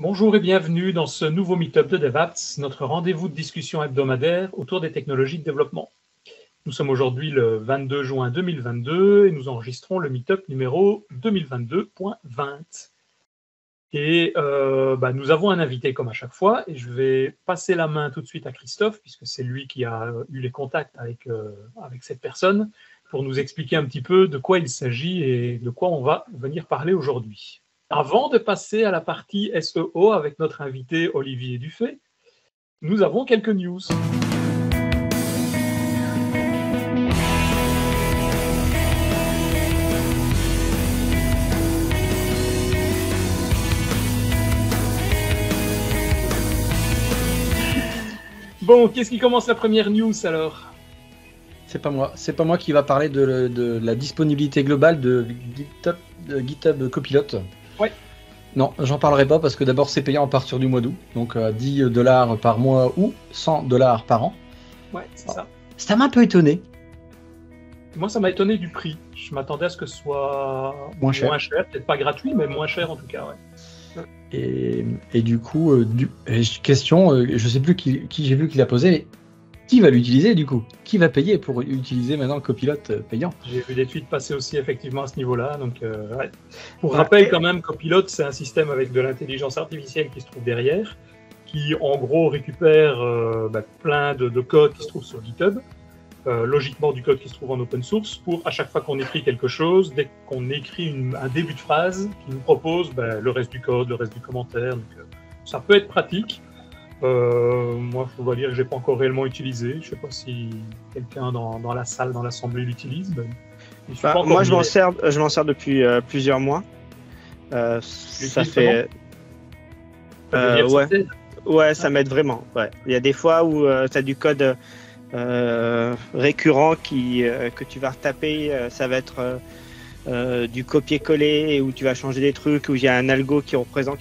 Bonjour et bienvenue dans ce nouveau Meetup de DevApps, notre rendez-vous de discussion hebdomadaire autour des technologies de développement. Nous sommes aujourd'hui le 22 juin 2022 et nous enregistrons le Meetup numéro 2022.20. Et nous avons un invité comme à chaque fois et je vais passer la main tout de suite à Christophe puisque c'est lui qui a eu les contacts avec cette personne pour nous expliquer un petit peu de quoi il s'agit et de quoi on va venir parler aujourd'hui. Avant de passer à la partie SEO avec notre invité Olivier Dufay, nous avons quelques news. Bon, qu'est-ce qui commence la première news alors ? C'est pas moi qui va parler de la disponibilité globale de GitHub Copilot. Ouais. Non, j'en parlerai pas parce que d'abord c'est payant à partir du mois d'août, donc $10 par mois ou $100 par an. Ouais, c'est ça. Ça m'a un peu étonné. Moi, ça m'a étonné du prix. Je m'attendais à ce que ce soit moins cher, peut-être pas gratuit, mais moins cher en tout cas, ouais. Et du coup, question, je sais plus qui j'ai vu qui l'a posé, mais qui va l'utiliser du coup ? Qui va payer pour utiliser maintenant le Copilot payant ? J'ai vu des tweets passer aussi effectivement à ce niveau-là. Donc, ouais. Pour rappel quand même, Copilot, c'est un système avec de l'intelligence artificielle qui se trouve derrière, qui en gros récupère plein de code qui se trouve sur GitHub, logiquement du code qui se trouve en open source, pour à chaque fois qu'on écrit quelque chose, dès qu'on écrit un début de phrase, qui nous propose le reste du code, le reste du commentaire. Donc, ça peut être pratique. Moi, je dois dire que je n'ai pas encore réellement utilisé. Je ne sais pas si quelqu'un dans la salle, dans l'assemblée l'utilise. Moi, je m'en sers depuis plusieurs mois. Ça fait. Ouais, ça m'aide vraiment. Ouais. Il y a des fois où tu as du code récurrent que tu vas retaper. Ça va être du copier-coller où tu vas changer des trucs, où il y a un algo qui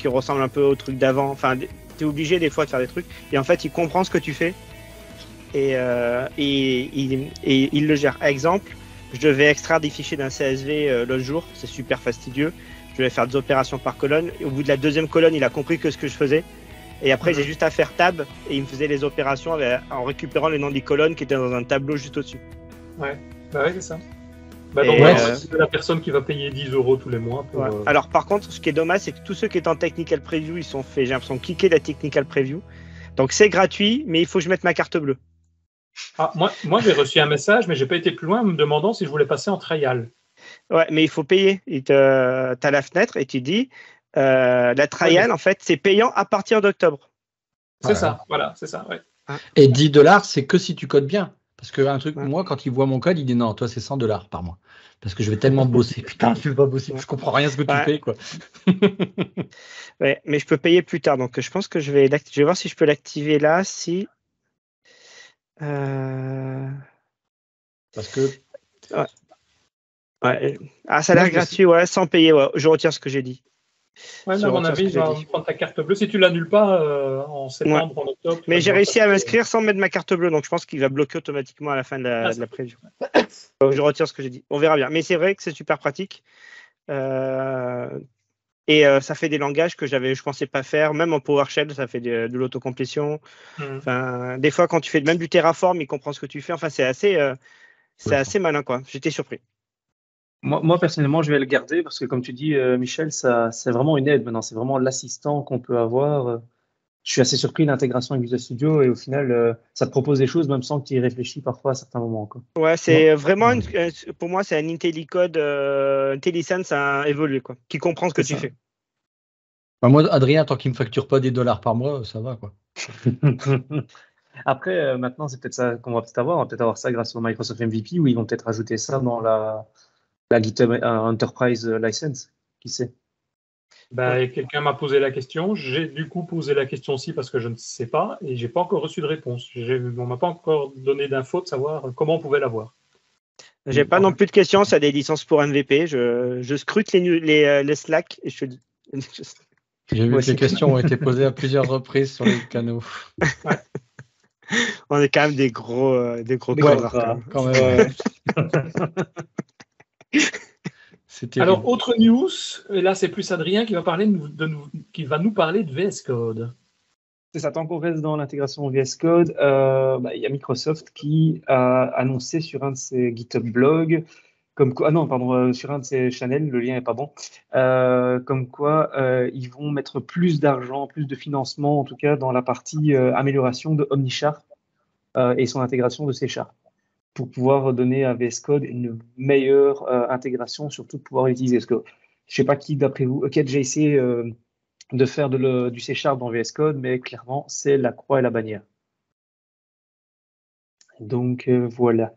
ressemble un peu au truc d'avant. Enfin, tu es obligé des fois de faire des trucs. Et en fait, il comprend ce que tu fais et il le gère. Exemple, je devais extraire des fichiers d'un CSV l'autre jour. C'est super fastidieux. Je devais faire des opérations par colonne. Et au bout de la deuxième colonne, il a compris ce que je faisais. Et après, j'ai juste à faire tab et il me faisait les opérations en récupérant les noms des colonnes qui étaient dans un tableau juste au-dessus. Ouais, c'est ça. C'est la personne qui va payer 10 € tous les mois. Alors, par contre, ce qui est dommage, c'est que tous ceux qui étaient en technical preview, ils sont faits. J'ai l'impression de cliquer la technical preview. Donc, c'est gratuit, mais il faut que je mette ma carte bleue. Ah, moi j'ai reçu un message, mais j'ai pas été plus loin en me demandant si je voulais passer en trial. Ouais, mais il faut payer. Tu as la fenêtre et tu dis la trial, en fait, c'est payant à partir d'octobre. C'est ça, voilà, c'est ça. Ouais. Et $10, c'est que si tu codes bien. Parce que moi, quand il voit mon code, il dit non, toi, c'est $100 par mois. Parce que je vais tellement bosser. Putain, je ne vais pas bosser. Je comprends rien à ce que tu fais, quoi. Ouais, mais je peux payer plus tard. Donc, je pense que je vais voir si je peux l'activer là. Si. Parce que. Ouais. Ah, ça a l'air gratuit, ouais, sans payer. Ouais. Je retire ce que j'ai dit. Ouais, à mon avis, je vais prendre ta carte bleue. Si tu l'annules pas en septembre, en octobre. Mais j'ai réussi à m'inscrire sans mettre ma carte bleue, donc je pense qu'il va bloquer automatiquement à la fin de la preview. Donc je retire ce que j'ai dit. On verra bien. Mais c'est vrai que c'est super pratique. Ça fait des langages que je pensais pas faire. Même en PowerShell, ça fait de l'autocomplétion. Enfin, des fois, quand tu fais même du Terraform, il comprend ce que tu fais. Enfin, c'est assez malin, quoi. J'étais surpris. Moi, personnellement, je vais le garder parce que, comme tu dis, Michel, c'est vraiment une aide maintenant. C'est vraiment l'assistant qu'on peut avoir. Je suis assez surpris de l'intégration avec Visual Studio et au final, ça te propose des choses même sans que tu y réfléchis parfois à certains moments. Quoi. Ouais, c'est vraiment, pour moi, c'est un IntelliCode, IntelliSense à évoluer, quoi, qui comprend ce que tu fais. Bah, moi, Adrien, tant qu'il ne me facture pas des $ par mois, ça va, quoi. Après, maintenant, c'est peut-être ça qu'on va peut-être avoir. On va peut-être avoir ça grâce au Microsoft MVP où ils vont peut-être ajouter ça dans la GitHub Enterprise License. Qui sait? Quelqu'un m'a posé la question. J'ai du coup posé la question aussi parce que je ne sais pas et j'ai pas encore reçu de réponse. On m'a pas encore donné d'infos de savoir comment on pouvait l'avoir. J'ai pas non plus de questions. Ça a des licences pour MVP. Je scrute les Slack et je te dis. J'ai vu que les questions ont été posées à plusieurs reprises sur les canaux. Ouais. On est quand même des gros connards. Quand même. C'est terrible. Alors, autre news, et là c'est plus Adrien qui va, qui va nous parler de VS Code. C'est ça, tant qu'on reste dans l'intégration VS Code, il y a Microsoft qui a annoncé sur un de ses GitHub blogs, sur un de ses channels, le lien n'est pas bon, comme quoi ils vont mettre plus d'argent, plus de financement, en tout cas dans la partie amélioration de OmniSharp et son intégration de C#, pour pouvoir donner à VS Code une meilleure intégration, surtout de pouvoir l'utiliser. Parce que je ne sais pas qui, d'après vous, qui a déjà essayé de faire du C# dans VS Code, mais clairement, c'est la croix et la bannière. Donc, voilà.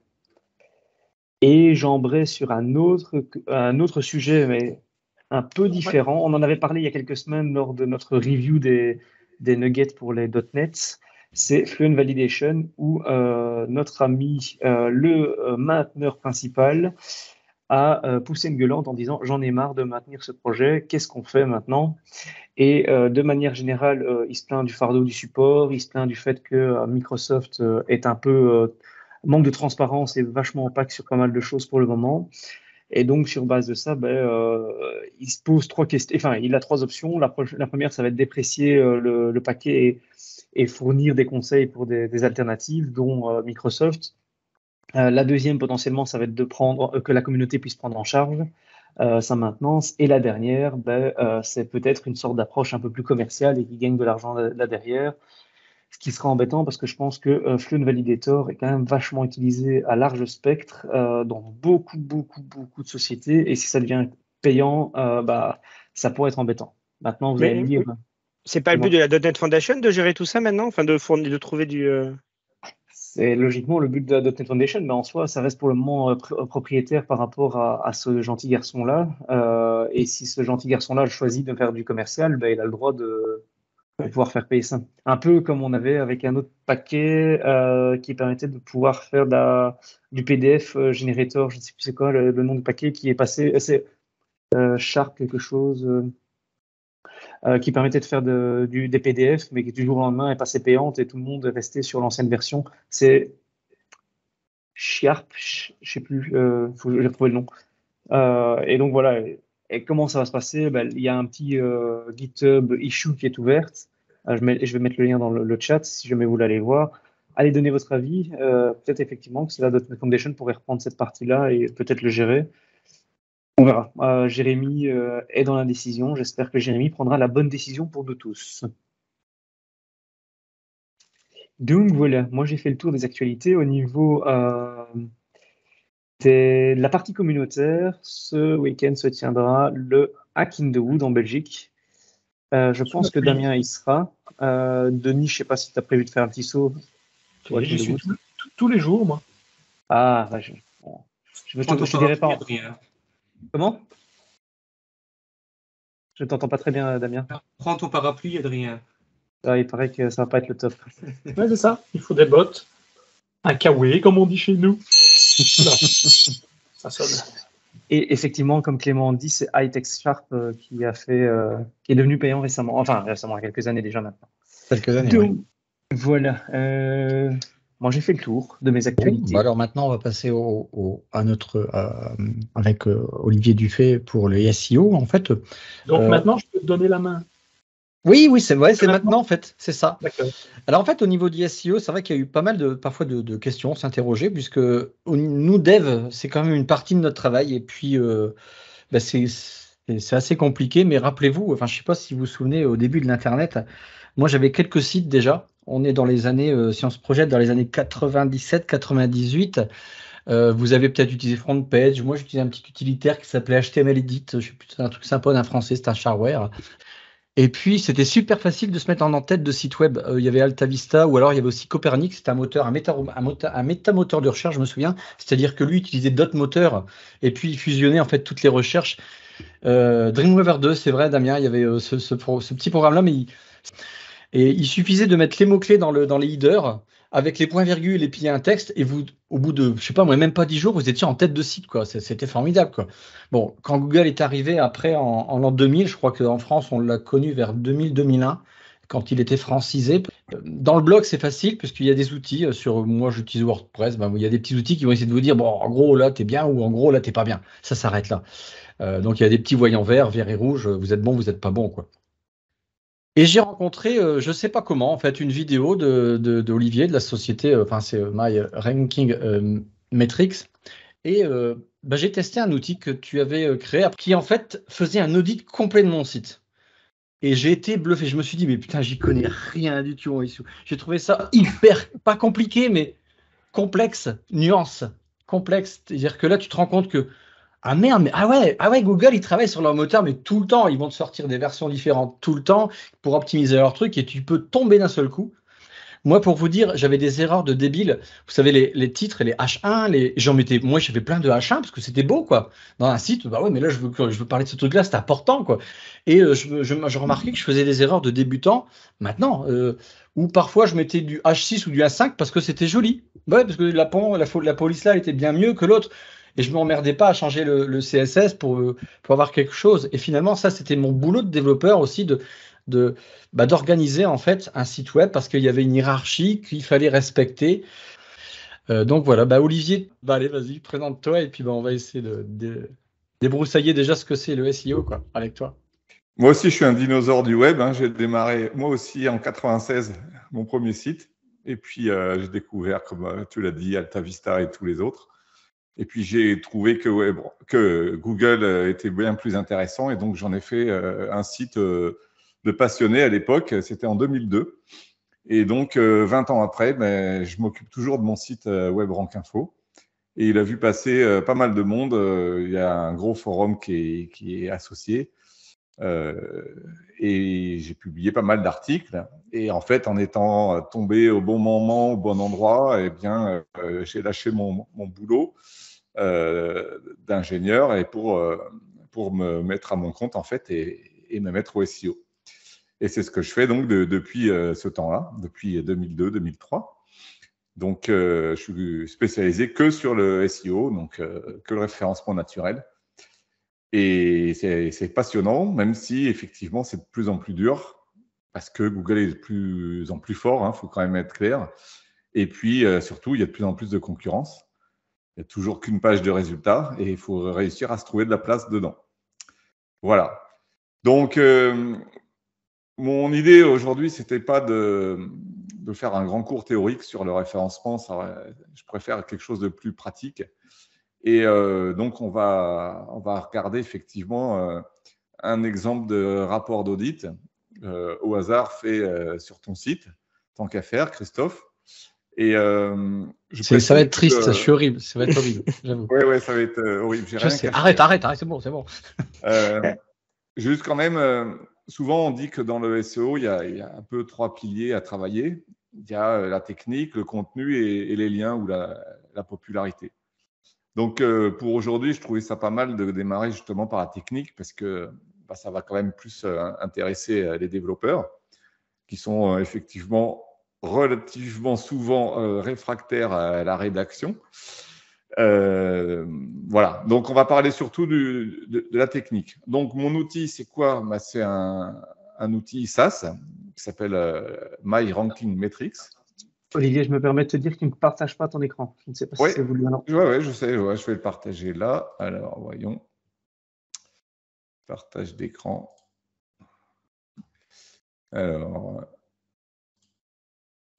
Et j'embraye sur un autre sujet, mais un peu différent. On en avait parlé il y a quelques semaines lors de notre review des nuggets pour les .NET. C'est Fluent Validation, où notre ami, le mainteneur principal, a poussé une gueulante en disant « J'en ai marre de maintenir ce projet, qu'est-ce qu'on fait maintenant ?» Et de manière générale, il se plaint du fardeau du support, il se plaint du fait que Microsoft est un peu manque de transparence et vachement opaque sur pas mal de choses pour le moment. Et donc, sur base de ça, il se pose trois questions. Enfin, il a trois options. La première, ça va être déprécier le paquet et fournir des conseils pour des alternatives, dont Microsoft. La deuxième, potentiellement, ça va être que la communauté puisse prendre en charge sa maintenance. Et la dernière, c'est peut-être une sorte d'approche un peu plus commerciale et qui gagne de l'argent là derrière, ce qui sera embêtant parce que je pense que Fluent Validator est quand même vachement utilisé à large spectre dans beaucoup de sociétés, et si ça devient payant, ça pourrait être embêtant. Maintenant, vous allez me dire... C'est pas le but de la .NET Foundation de gérer tout ça maintenant, enfin de trouver du... C'est logiquement le but de la .NET Foundation, mais en soi, ça reste pour le moment propriétaire par rapport à ce gentil garçon-là. Et si ce gentil garçon-là choisit de faire du commercial, il a le droit de pouvoir faire payer ça. Un peu comme on avait avec un autre paquet qui permettait de pouvoir faire du PDF Generator, je ne sais plus c'est quoi le nom du paquet qui est passé, c'est Sharp quelque chose, qui permettait de faire des PDF, mais qui du jour au lendemain est passé payante et tout le monde est resté sur l'ancienne version. C'est Sharp, je ne sais plus, faut que je retrouve le nom. Et donc voilà. Et comment ça va se passer? Il y a un petit GitHub issue qui est ouverte. Je vais mettre le lien dans le chat si jamais vous l'allez voir. Allez donner votre avis. Peut-être effectivement que la .NET Foundation pourrait reprendre cette partie-là et peut-être le gérer. On verra. Jérémy est dans la décision. J'espère que Jérémy prendra la bonne décision pour nous tous. Donc voilà, moi j'ai fait le tour des actualités au niveau de la partie communautaire. Ce week-end se tiendra le Hack in the Wood en Belgique. Je pense que Damien y sera. Denis, je ne sais pas si tu as prévu de faire un petit saut. J'y suis tous les jours, moi. Ah, je te dirai pas. Comment? Je ne t'entends pas très bien, Damien. Prends ton parapluie, Adrien. Il paraît que ça ne va pas être le top. Ouais, c'est ça. Il faut des bottes. Un kawaii, comme on dit chez nous. Ça sonne. Et effectivement, comme Clément dit, c'est Hightech Sharp qui est devenu payant récemment. Enfin, récemment, il y a quelques années déjà maintenant. Quelques années, donc, voilà. Moi, j'ai fait le tour de mes actualités. Bon, alors maintenant, on va passer à notre avec Olivier Dufay pour le SEO, en fait. Donc maintenant, je peux te donner la main. Oui, c'est vrai, c'est maintenant en fait, c'est ça. D'accord. Alors en fait, au niveau du SEO, c'est vrai qu'il y a eu pas mal parfois de questions, s'interroger, puisque nous, devs, c'est quand même une partie de notre travail, et puis c'est assez compliqué, mais rappelez-vous, enfin je ne sais pas si vous vous souvenez, au début de l'Internet, moi j'avais quelques sites déjà, on est dans les années, si on se projette dans les années 97-98, vous avez peut-être utilisé FrontPage, moi j'utilisais un petit utilitaire qui s'appelait HTML Edit, je sais plus, c'est un truc sympa d'un français, c'est un shareware. Et puis, c'était super facile de se mettre en tête de site web. Il y avait AltaVista ou alors il y avait aussi Copernic. C'était un métamoteur de recherche, je me souviens. C'est-à-dire que lui utilisait d'autres moteurs et puis il fusionnait en fait toutes les recherches. Dreamweaver 2, c'est vrai, Damien, il y avait ce petit programme-là, mais il suffisait de mettre les mots-clés dans les headers avec les points-virgules et puis un texte, et vous, au bout de, je sais pas, moi, même pas 10 jours, vous étiez en tête de site, quoi. C'était formidable, quoi. Bon, quand Google est arrivé après en l'an 2000, je crois qu'en France, on l'a connu vers 2000-2001, quand il était francisé. Dans le blog, c'est facile, puisqu'il y a des outils. Moi, j'utilise WordPress, il y a des petits outils qui vont essayer de vous dire, bon, en gros, là, t'es bien, ou en gros, là, t'es pas bien. Ça s'arrête là. Donc il y a des petits voyants verts et rouges, vous êtes bon, vous n'êtes pas bon, quoi. Et j'ai rencontré, je ne sais pas comment, en fait, une vidéo d'Olivier de la société, c'est My Ranking Metrics. Et j'ai testé un outil que tu avais créé qui, en fait, faisait un audit complet de mon site. Et j'ai été bluffé. Je me suis dit, mais putain, j'y connais rien du tout en SEO. J'ai trouvé ça hyper, pas compliqué, mais complexe, nuance, complexe. C'est-à-dire que là, tu te rends compte que, ah merde, mais ah ouais, Google, ils travaillent sur leur moteur, mais tout le temps, ils vont te sortir des versions différentes tout le temps pour optimiser leur truc et tu peux tomber d'un seul coup. Moi, pour vous dire, j'avais des erreurs de débile. Vous savez, les titres et les H1, moi, j'avais plein de H1 parce que c'était beau, quoi. Dans un site, bah ouais, mais là, je veux parler de ce truc-là, c'est important, quoi. Et je remarquais que je faisais des erreurs de débutant maintenant, où parfois je mettais du H6 ou du H5 parce que c'était joli. Ouais, parce que la police là était bien mieux que l'autre. Et je ne m'emmerdais pas à changer le CSS pour avoir quelque chose. Et finalement, ça, c'était mon boulot de développeur aussi d'organiser en fait un site web parce qu'il y avait une hiérarchie qu'il fallait respecter. Donc voilà, Olivier, allez, vas-y, présente-toi et puis on va essayer de débroussailler déjà ce que c'est le SEO, quoi, avec toi. Moi aussi, je suis un dinosaure du web. J'ai démarré, moi aussi, en 96, mon premier site. Et puis, j'ai découvert, comme tu l'as dit, AltaVista et tous les autres. Et puis, j'ai trouvé que Google était bien plus intéressant. Et donc, j'en ai fait un site de passionné à l'époque. C'était en 2002. Et donc, 20 ans après, je m'occupe toujours de mon site WebRankInfo. Et il a vu passer pas mal de monde. Il y a un gros forum qui est associé. Et j'ai publié pas mal d'articles. Et en fait, en étant tombé au bon moment, au bon endroit, j'ai lâché mon boulot d'ingénieur et pour me mettre à mon compte, en fait, et me mettre au SEO. Et c'est ce que je fais donc depuis ce temps-là, depuis 2002-2003. Donc, je suis spécialisé que sur le SEO, donc que le référencement naturel. Et c'est passionnant, même si effectivement c'est de plus en plus dur, parce que Google est de plus en plus fort, faut quand même être clair. Et puis surtout, il y a de plus en plus de concurrence. Il n'y a toujours qu'une page de résultats et il faut réussir à se trouver de la place dedans. Voilà. Donc, mon idée aujourd'hui, c'était pas de faire un grand cours théorique sur le référencement. Je préfère quelque chose de plus pratique. Et donc, on va regarder effectivement un exemple de rapport d'audit au hasard fait sur ton site, tant qu'à faire, Christophe. Et ça va être triste, je suis horrible, ça va être horrible, j'avoue. Ouais, ça va être horrible. Je sais. Arrête, c'est bon. Juste quand même, souvent on dit que dans le SEO, il y a un peu 3 piliers à travailler. Il y a la technique, le contenu et les liens ou la popularité. Donc, pour aujourd'hui, je trouvais ça pas mal de démarrer justement par la technique parce que ça va quand même plus intéresser les développeurs qui sont effectivement relativement souvent réfractaires à la rédaction. Voilà. Donc, on va parler surtout de la technique. Donc, mon outil, c'est quoi ? C'est un outil SaaS qui s'appelle My Ranking Metrics. Olivier, je me permets de te dire que tu ne partages pas ton écran. Je ne sais pas si c'est voulu alors. Oui, je sais. Ouais, je vais le partager là. Alors, voyons. Partage d'écran. Alors,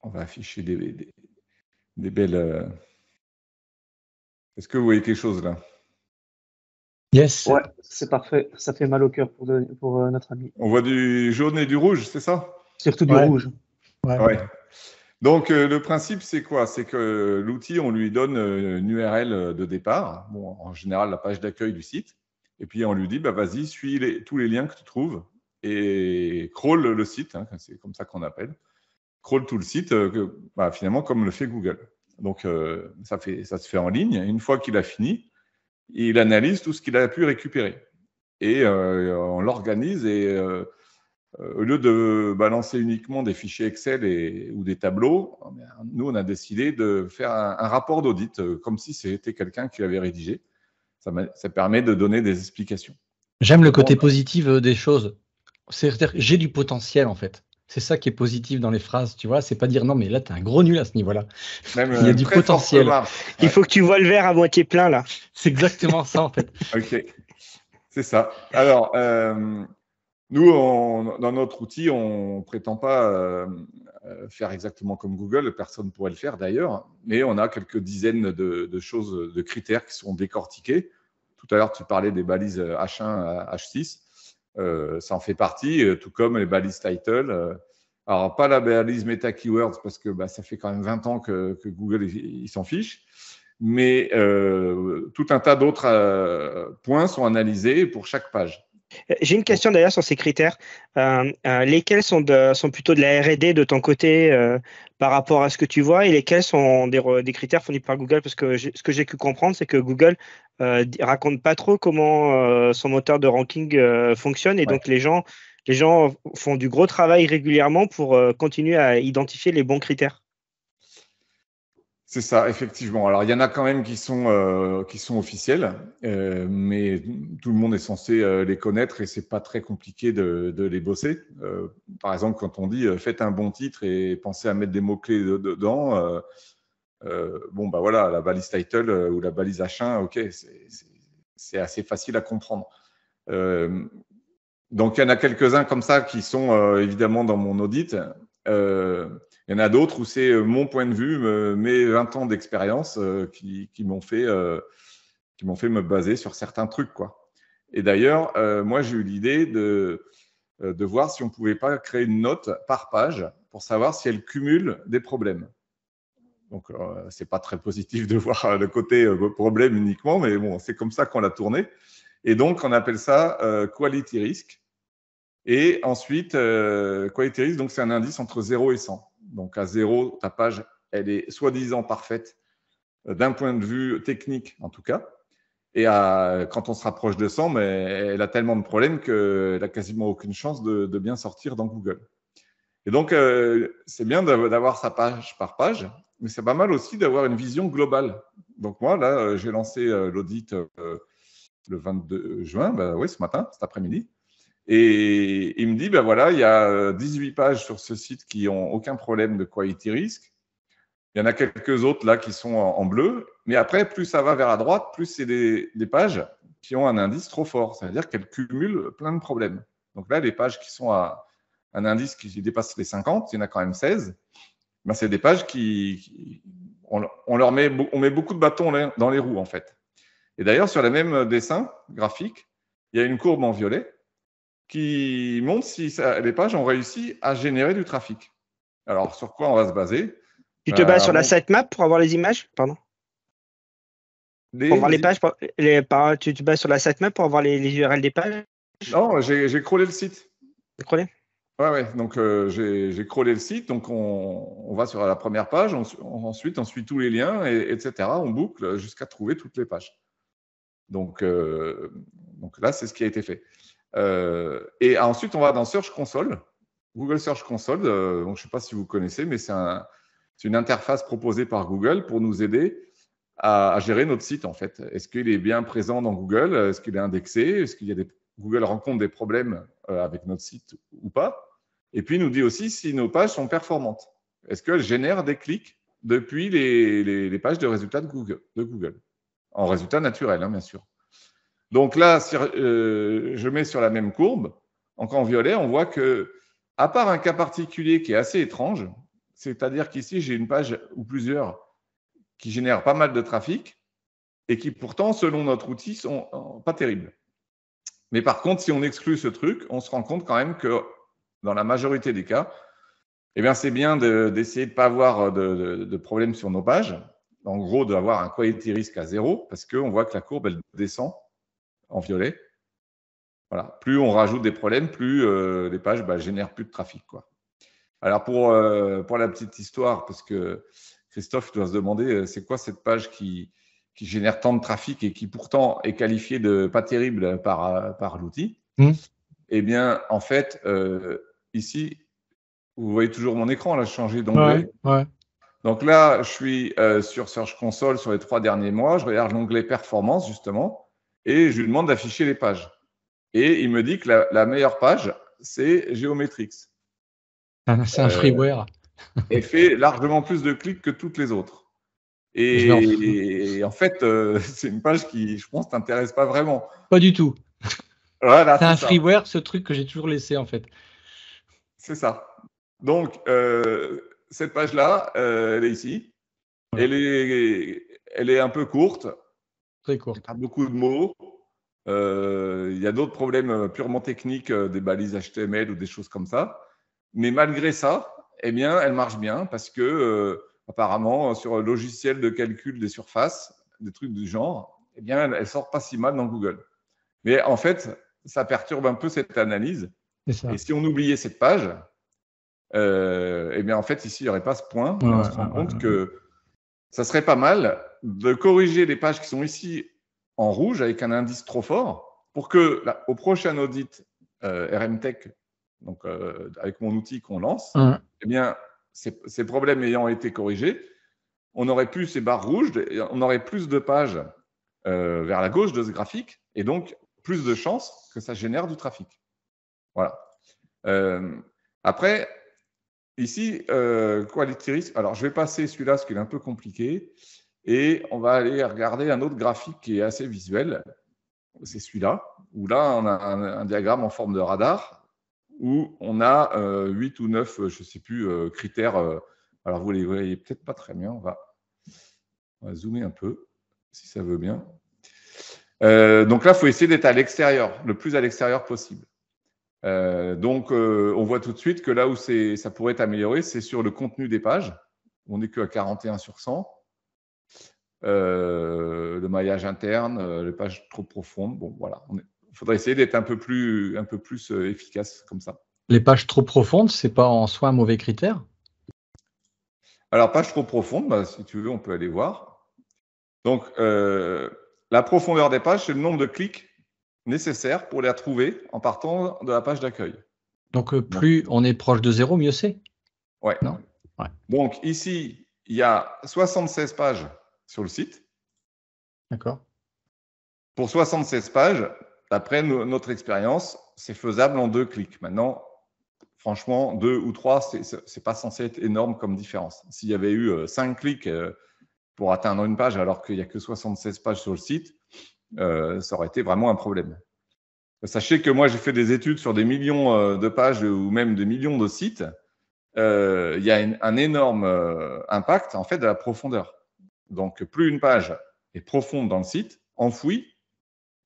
on va afficher des belles… Est-ce que vous voyez quelque chose là ? Yes. Ouais, c'est parfait. Ça fait mal au cœur pour notre ami. On voit du jaune et du rouge, c'est ça ? Surtout du rouge. Ouais. Donc, le principe, c'est quoi ? C'est que l'outil, on lui donne une URL de départ, en général, la page d'accueil du site, et puis on lui dit, vas-y, suis tous les liens que tu trouves et crawl le site, c'est comme ça qu'on appelle, crawl tout le site, finalement, comme le fait Google. Donc, ça se fait en ligne. Une fois qu'il a fini, il analyse tout ce qu'il a pu récupérer. Et on l'organise et… au lieu de balancer uniquement des fichiers Excel ou des tableaux, nous, on a décidé de faire un rapport d'audit, comme si c'était quelqu'un qui l'avait rédigé. Ça permet de donner des explications. J'aime le côté positif des choses. C'est-à-dire que j'ai du potentiel, en fait. C'est ça qui est positif dans les phrases, tu vois. C'est pas dire non, mais là, tu es un gros nul à ce niveau-là. Il y a du potentiel. Il faut que tu vois le verre à moitié plein, là. C'est exactement ça, en fait. OK. C'est ça. Alors, nous, dans notre outil, on ne prétend pas faire exactement comme Google, personne ne pourrait le faire d'ailleurs, mais on a quelques dizaines de choses, de critères qui sont décortiqués. Tout à l'heure, tu parlais des balises H1 à H6, ça en fait partie, tout comme les balises title. Alors, pas la balise meta keywords, parce que ça fait quand même 20 ans que Google il s'en fiche, mais tout un tas d'autres points sont analysés pour chaque page. J'ai une question d'ailleurs sur ces critères. Lesquels sont plutôt de la R&D de ton côté par rapport à ce que tu vois, et lesquels sont des critères fournis par Google? Parce que ce que j'ai pu comprendre, c'est que Google raconte pas trop comment son moteur de ranking fonctionne, et donc les gens font du gros travail régulièrement pour continuer à identifier les bons critères. C'est ça, effectivement. Alors, il y en a quand même qui sont officiels, mais tout le monde est censé les connaître et c'est pas très compliqué de les bosser. Par exemple, quand on dit faites un bon titre et pensez à mettre des mots-clés dedans, voilà, la balise title ou la balise H1, ok, c'est assez facile à comprendre. Donc, il y en a quelques-uns comme ça qui sont évidemment dans mon audit. Il y en a d'autres où c'est mon point de vue, mes 20 ans d'expérience qui m'ont fait me baser sur certains trucs, quoi. Et d'ailleurs, moi, j'ai eu l'idée de voir si on ne pouvait pas créer une note par page pour savoir si elle cumule des problèmes. Donc, c'est pas très positif de voir le côté problème uniquement, mais bon, c'est comme ça qu'on l'a tourné. Et donc, on appelle ça quality risk. Et ensuite, quality risk, donc c'est un indice entre 0 et 100. Donc à 0, ta page, elle est soi-disant parfaite d'un point de vue technique en tout cas. Et quand on se rapproche de 100, mais elle a tellement de problèmes qu'elle n'a quasiment aucune chance de bien sortir dans Google. Et donc, c'est bien d'avoir sa page par page, mais c'est pas mal aussi d'avoir une vision globale. Donc moi, là, j'ai lancé l'audit le 22 juin, oui, ce matin, cet après-midi. Et il me dit, voilà, il y a 18 pages sur ce site qui n'ont aucun problème de quality risk. Il y en a quelques autres là qui sont en bleu. Mais après, plus ça va vers la droite, plus c'est des pages qui ont un indice trop fort. C'est-à-dire qu'elles cumulent plein de problèmes. Donc là, les pages qui sont à un indice qui dépasse les 50, il y en a quand même 16. C'est des pages on met beaucoup de bâtons dans les roues, en fait. Et d'ailleurs, sur le même dessin graphique, il y a une courbe en violet qui montre si les pages ont réussi à générer du trafic. Alors, sur quoi on va se baser? Tu te bases sur la sitemap pour avoir les images? Pardon. Pour voir les pages, tu te bases sur la sitemap pour avoir les URL des pages? Non, j'ai crawlé le site. J'ai crawlé? Ouais. Donc, j'ai crawlé le site. Donc, on va sur la première page. Ensuite, on suit tous les liens, etc. On boucle jusqu'à trouver toutes les pages. Donc là, c'est ce qui a été fait. Et ensuite, on va dans Search Console, Google Search Console. Donc, je ne sais pas si vous connaissez, mais c'est une interface proposée par Google pour nous aider à gérer notre site, en fait. Est-ce qu'il est bien présent dans Google? Est-ce qu'il est indexé? Est-ce qu'il y a Google rencontre des problèmes avec notre site ou pas? Et puis, il nous dit aussi si nos pages sont performantes. Est-ce qu'elles génèrent des clics depuis les pages de résultats de Google, en résultats naturels, hein, bien sûr. Donc là, si je mets sur la même courbe, encore en violet, on voit que, à part un cas particulier qui est assez étrange, c'est-à-dire qu'ici, j'ai une page ou plusieurs qui génèrent pas mal de trafic et qui pourtant, selon notre outil, sont pas terribles. Mais par contre, si on exclut ce truc, on se rend compte quand même que dans la majorité des cas, c'est bien d'essayer de ne pas avoir de problème sur nos pages. En gros, d'avoir un quality risk à 0 parce qu'on voit que la courbe, elle descend en violet. Voilà. Plus on rajoute des problèmes, plus les pages génèrent plus de trafic, quoi. Alors, pour la petite histoire, parce que Christophe doit se demander c'est quoi cette page qui génère tant de trafic et qui pourtant est qualifiée de pas terrible par l'outil. Eh bien, en fait, ici, vous voyez toujours mon écran, là, changé d'onglet. Ouais. Donc là, je suis sur Search Console sur les 3 derniers mois. Je regarde l'onglet Performance, justement, et je lui demande d'afficher les pages. Et il me dit que la meilleure page, c'est Geometrix. C'est un freeware. Et fait largement plus de clics que toutes les autres. Et en fait, c'est une page qui, je pense, ne t'intéresse pas vraiment. Pas du tout. Voilà, C'est un ça. freeware, ce truc que j'ai toujours laissé en fait. C'est ça. Donc, cette page-là, elle est ici. Voilà. Elle est un peu courte, Très courte. pas beaucoup de mots. Il y a d'autres problèmes purement techniques, des balises HTML ou des choses comme ça. Mais malgré ça, eh bien, elle marche bien parce que apparemment, sur le logiciel de calcul des surfaces, des trucs du genre, eh bien, elle sort pas si mal dans Google. Mais en fait, ça perturbe un peu cette analyse. C'est ça. Et si on oubliait cette page, eh bien, en fait, ici, il n'y aurait pas ce point. Et on se rend compte que ça serait pas mal de corriger les pages qui sont ici en rouge avec un indice trop fort pour que au prochain audit RMTech, donc avec mon outil qu'on lance, eh bien, ces problèmes ayant été corrigés, on n'aurait plus ces barres rouges, on aurait plus de pages vers la gauche de ce graphique et donc plus de chances que ça génère du trafic. Voilà. Après, ici, Quality Risk. Alors, je vais passer celui-là parce qu'il est un peu compliqué. Et on va aller regarder un autre graphique qui est assez visuel. C'est celui-là, où là, on a un diagramme en forme de radar, où on a 8 ou 9, je ne sais plus, critères. Alors, vous les voyez peut-être pas très bien. On va zoomer un peu, si ça veut bien. Donc là, il faut essayer d'être à l'extérieur, le plus à l'extérieur possible. Donc, on voit tout de suite que là où ça pourrait être amélioré, c'est sur le contenu des pages. On n'est qu'à 41 sur 100. Le maillage interne, les pages trop profondes. Bon, voilà. Il faudrait essayer d'être un peu plus efficace comme ça. Les pages trop profondes, c'est pas en soi un mauvais critère? Alors, page trop profonde, bah, si tu veux, on peut aller voir. Donc, la profondeur des pages, c'est le nombre de clics nécessaires pour les retrouver en partant de la page d'accueil. Donc, plus on est proche de 0, mieux c'est? Ouais. Non? Ouais. Donc, ici, il y a 76 pages sur le site. D'accord. Pour 76 pages, d'après notre expérience, c'est faisable en 2 clics. Maintenant, franchement, 2 ou 3, c'est pas censé être énorme comme différence. S'il y avait eu 5 clics pour atteindre une page alors qu'il n'y a que 76 pages sur le site, ça aurait été vraiment un problème. Sachez que moi, j'ai fait des études sur des millions de pages ou même des millions de sites. Il y a un énorme impact en fait de la profondeur. Donc, plus une page est profonde dans le site, enfouie,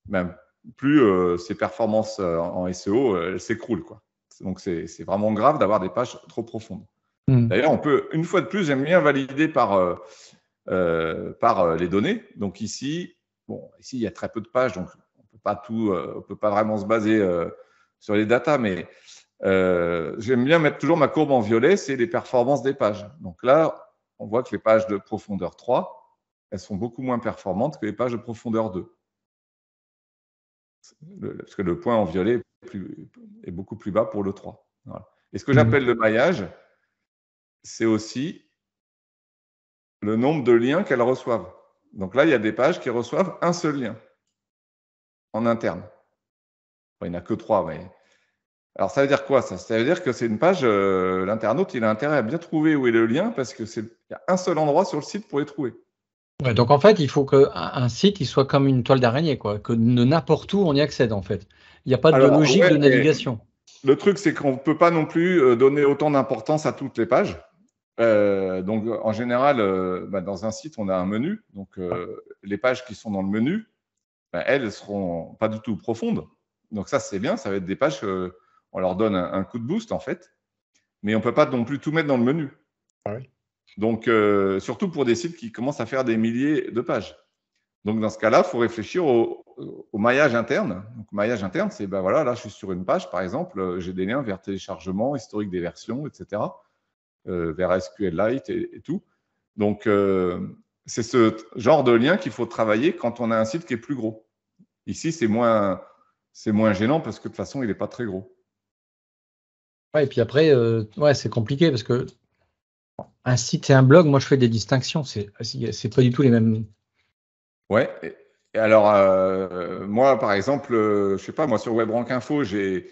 ben, plus ses performances en SEO s'écroulent, quoi. Donc, c'est vraiment grave d'avoir des pages trop profondes. D'ailleurs, on peut, une fois de plus, j'aime bien valider par les données. Donc ici, ici, il y a très peu de pages, donc on peut pas vraiment se baser sur les datas, mais j'aime bien mettre toujours ma courbe en violet, c'est les performances des pages. Donc là, on voit que les pages de profondeur 3, elles sont beaucoup moins performantes que les pages de profondeur 2. Parce que le point en violet est beaucoup plus bas pour le 3. Voilà. Et ce que j'appelle le maillage, c'est aussi le nombre de liens qu'elles reçoivent. Donc là, il y a des pages qui reçoivent un seul lien en interne. Bon, il n'y en a que 3, mais... Alors, ça veut dire quoi, ça? Ça veut dire que c'est une page, l'internaute, il a intérêt à bien trouver où est le lien parce qu'il y a un seul endroit sur le site pour les trouver. Ouais, donc, en fait, il faut qu'un site il soit comme une toile d'araignée, quoi, que n'importe où on y accède, en fait. Il n'y a pas de logique de navigation. Le truc, c'est qu'on ne peut pas non plus donner autant d'importance à toutes les pages. Donc, en général, dans un site, on a un menu. Donc, les pages qui sont dans le menu, elles ne seront pas du tout profondes. Donc, ça, c'est bien. Ça va être des pages, on leur donne un coup de boost, en fait. Mais on ne peut pas non plus tout mettre dans le menu. Ah oui. Donc, surtout pour des sites qui commencent à faire des milliers de pages. Donc, dans ce cas-là, il faut réfléchir au maillage interne. Donc, maillage interne, c'est, voilà, là, je suis sur une page, par exemple, j'ai des liens vers téléchargement, historique des versions, etc., vers SQLite et tout. Donc, c'est ce genre de lien qu'il faut travailler quand on a un site qui est plus gros. Ici, c'est moins gênant parce que de toute façon, il n'est pas très gros. Ouais, et puis après, c'est compliqué parce que un site et un blog, moi, je fais des distinctions. C'est pas du tout les mêmes. Ouais. Et alors, moi, par exemple, je sais pas, moi, sur WebRank Info, j'ai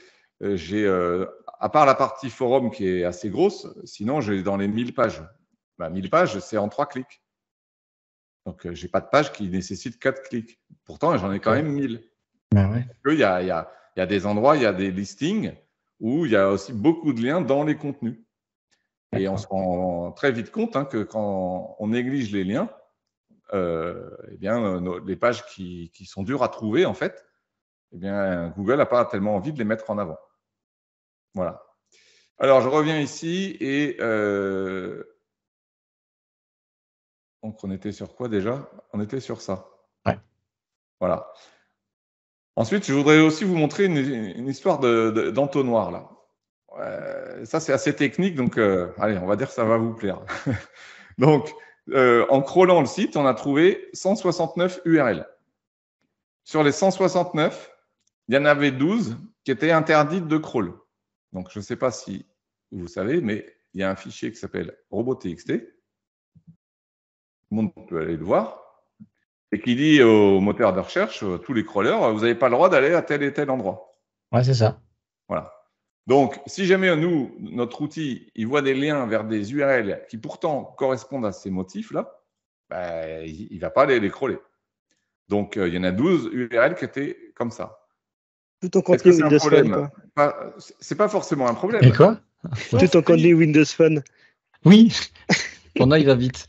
à part la partie forum qui est assez grosse, sinon, j'ai dans les 1000 pages. 1000 pages, c'est en 3 clics. Donc, j'ai pas de page qui nécessite 4 clics. Pourtant, j'en ai quand même 1000. Ben ouais. Il y a des endroits, il y a des listings où il y a aussi beaucoup de liens dans les contenus. Et on se rend très vite compte que quand on néglige les liens, eh bien, les pages qui sont dures à trouver, en fait, eh bien, Google n'a pas tellement envie de les mettre en avant. Voilà. Alors, je reviens ici et donc, on était sur quoi déjà? On était sur ça. Ouais. Voilà. Ensuite, je voudrais aussi vous montrer une histoire d'entonnoir, là. Ça, c'est assez technique, donc allez, on va dire que ça va vous plaire. Donc, en crawlant le site, on a trouvé 169 URL. Sur les 169, il y en avait 12 qui étaient interdites de crawl. Donc, je ne sais pas si vous savez, mais il y a un fichier qui s'appelle robot.txt. Tout le monde peut aller le voir. Et qui dit au moteur de recherche, tous les crawlers, vous n'avez pas le droit d'aller à tel et tel endroit. Ouais, c'est ça. Voilà. Donc, si jamais nous, notre outil, il voit des liens vers des URL qui pourtant correspondent à ces motifs-là, ben, il ne va pas aller les crawler. Donc, il y en a 12 URL qui étaient comme ça. Tout ton contenu Windows Phone, quoi. C'est pas forcément un problème. Et quoi? Tout ton contenu Windows Phone. Oui, ton œil va vite.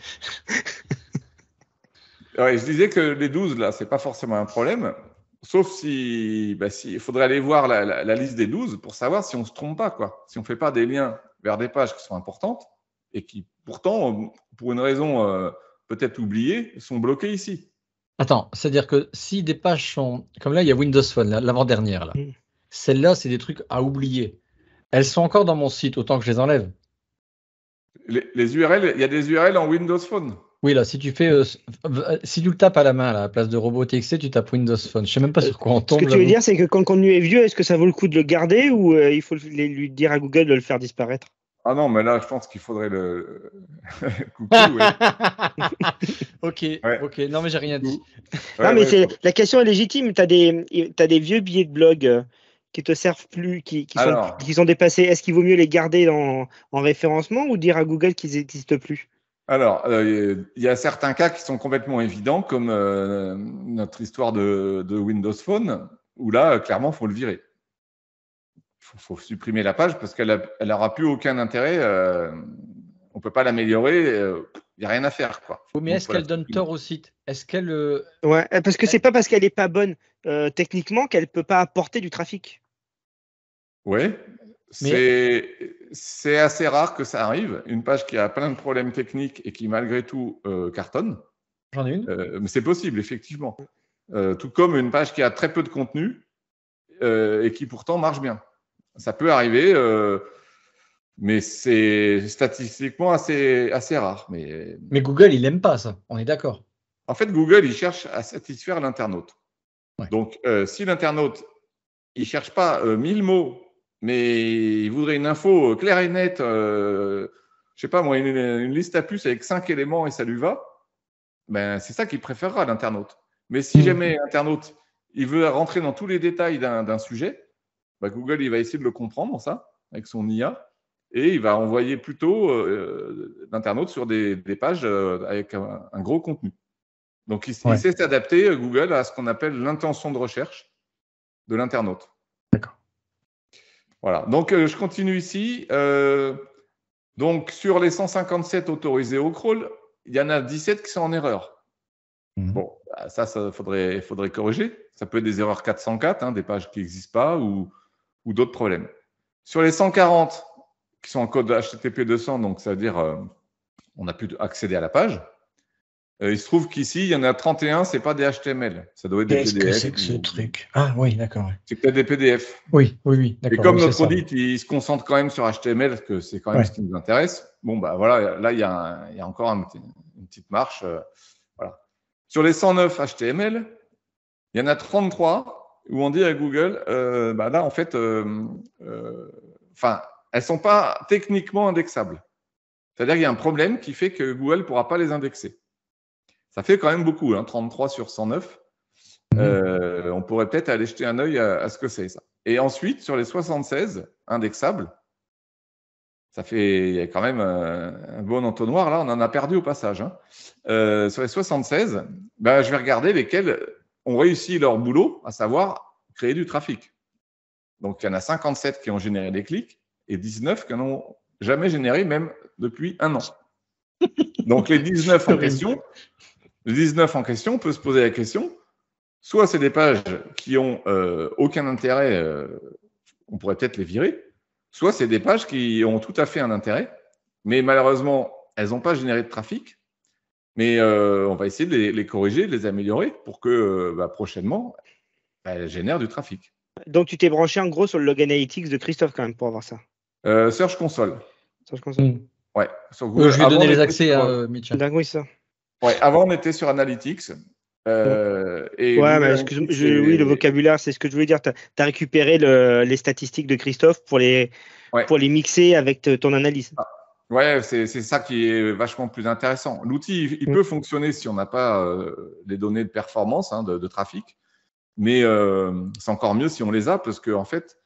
Ouais, je disais que les 12, là, c'est pas forcément un problème, sauf si il faudrait aller voir la liste des 12 pour savoir si on ne se trompe pas, quoi. Si on ne fait pas des liens vers des pages qui sont importantes et qui, pourtant, pour une raison peut-être oubliée, sont bloquées ici. Attends, c'est-à-dire que si des pages sont… Comme là, il y a Windows Phone, l'avant-dernière. Là. Celles-là, c'est des trucs à oublier. Elles sont encore dans mon site, autant que je les enlève. Les URL, il y a des URL en Windows Phone. Oui, là, si tu fais, si tu le tapes à la main, là, à la place de robot.txt, tu tapes Windows Phone. Je ne sais même pas sur quoi on tombe. Ce que tu veux dire, c'est que quand le contenu est vieux, est-ce que ça vaut le coup de le garder ou il faut lui dire à Google de le faire disparaître? Ah non, mais là, je pense qu'il faudrait le… Coucou, ouais. Ok, ouais. Ok. Non, mais j'ai rien dit. Non, mais la question est légitime. Tu as des vieux billets de blog qui te servent plus, qui sont dépassés. Est-ce qu'il vaut mieux les garder en référencement ou dire à Google qu'ils n'existent plus? Alors, il y a certains cas qui sont complètement évidents, comme notre histoire de Windows Phone, où là, clairement, il faut le virer. Il faut supprimer la page parce qu'elle n'aura plus aucun intérêt. On ne peut pas l'améliorer. Il n'y a rien à faire, quoi. Mais est-ce qu'elle donne tort au site? Est-ce qu'elle… Ouais, parce que c'est pas parce qu'elle n'est pas bonne techniquement qu'elle ne peut pas apporter du trafic. Oui. C'est assez rare que ça arrive. Une page qui a plein de problèmes techniques et qui, malgré tout, cartonne. J'en ai une. Mais c'est possible, effectivement. Tout comme une page qui a très peu de contenu et qui, pourtant, marche bien. Ça peut arriver, mais c'est statistiquement assez rare. Mais Google, il n'aime pas ça. On est d'accord. En fait, Google, il cherche à satisfaire l'internaute. Ouais. Donc, si l'internaute, il ne cherche pas 1000 mots, mais il voudrait une info claire et nette, je ne sais pas moi, une liste à puces avec 5 éléments et ça lui va, ben, c'est ça qu'il préférera, l'internaute. Mais si jamais l'internaute, il veut rentrer dans tous les détails d'un sujet, ben, Google, il va essayer de le comprendre, ça, avec son IA, et il va envoyer plutôt l'internaute sur des pages avec un gros contenu. Donc, il sait s'adapter, Google, à ce qu'on appelle l'intention de recherche de l'internaute. D'accord. Voilà, donc je continue ici. Donc sur les 157 autorisés au crawl, il y en a 17 qui sont en erreur. Bon, ça faudrait corriger. Ça peut être des erreurs 404, des pages qui n'existent pas ou d'autres problèmes. Sur les 140 qui sont en code HTTP 200, donc ça veut dire on a pu accéder à la page. Il se trouve qu'ici, il y en a 31, ce n'est pas des HTML. Ça doit être des PDF. Qu'est-ce que c'est que ce truc? Ah oui, d'accord. C'est peut-être des PDF. Oui. Et comme notre audit, il se concentre quand même sur HTML, parce que c'est quand même ce qui nous intéresse, bon, bah voilà, là, il y a encore une petite marche. Voilà. Sur les 109 HTML, il y en a 33 où on dit à Google, là, en fait, elles ne sont pas techniquement indexables. C'est-à-dire qu'il y a un problème qui fait que Google ne pourra pas les indexer. Ça fait quand même beaucoup, 33 sur 109. On pourrait peut-être aller jeter un œil à ce que c'est, ça. Et ensuite, sur les 76 indexables, il y a quand même un bon entonnoir. Là, on en a perdu au passage. Sur les 76, je vais regarder lesquels ont réussi leur boulot, à savoir créé du trafic. Donc, il y en a 57 qui ont généré des clics et 19 qui n'ont jamais généré, même depuis 1 an. Donc, les 19 en question, on peut se poser la question, soit c'est des pages qui n'ont aucun intérêt, on pourrait peut-être les virer, soit c'est des pages qui ont tout à fait un intérêt, mais malheureusement, elles n'ont pas généré de trafic. Mais on va essayer de les corriger, de les améliorer pour que prochainement, elles génèrent du trafic. Donc, tu t'es branché en gros sur le Log Analytics de Christophe quand même pour avoir ça. Search Console. Search Console. Ouais, sur Google. Je lui ai donné les accès, Mitchell. D'accord, oui, ça. Ouais, avant, on était sur Analytics. Et ouais, mais oui, le vocabulaire, c'est ce que je voulais dire. Tu as récupéré les statistiques de Christophe pour les mixer avec ton analyse. Ouais, c'est ça qui est vachement plus intéressant. L'outil, il peut fonctionner si on n'a pas les données de performance, de trafic, mais c'est encore mieux si on les a, parce qu'en fait,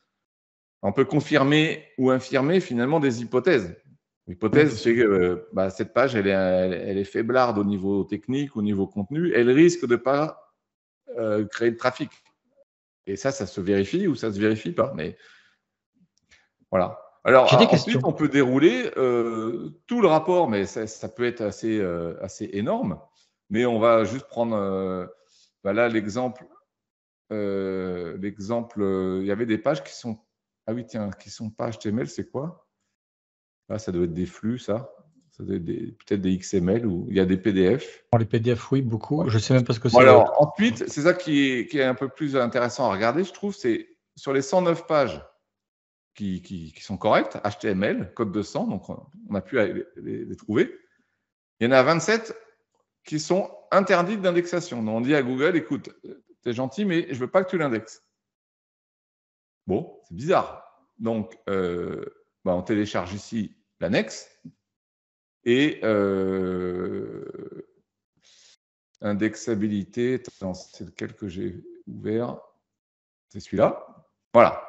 on peut confirmer ou infirmer finalement des hypothèses. L'hypothèse, c'est que cette page, elle est faiblarde au niveau technique, au niveau contenu. Elle risque de ne pas créer de trafic. Et ça se vérifie ou ça ne se vérifie pas. Mais voilà. Alors, ensuite, on peut dérouler tout le rapport, mais ça peut être assez énorme. Mais on va juste prendre là l'exemple. Il y avait des pages qui sont… Ah oui, tiens, qui ne sont pas HTML, c'est quoi? Là, ça doit être des flux, ça. Ça doit être peut-être des XML ou il y a des PDF. Les PDF, oui, beaucoup. Ouais. Je ne sais même pas ce que c'est. Alors, ensuite, c'est ça qui est un peu plus intéressant à regarder, je trouve, c'est sur les 109 pages qui sont correctes, HTML, code 200, donc on a pu les trouver. Il y en a 27 qui sont interdites d'indexation. Donc, on dit à Google, écoute, t'es gentil, mais je ne veux pas que tu l'indexes. Bon, c'est bizarre. Donc, on télécharge ici l'annexe et indexabilité, c'est lequel que j'ai ouvert? C'est celui-là. Voilà.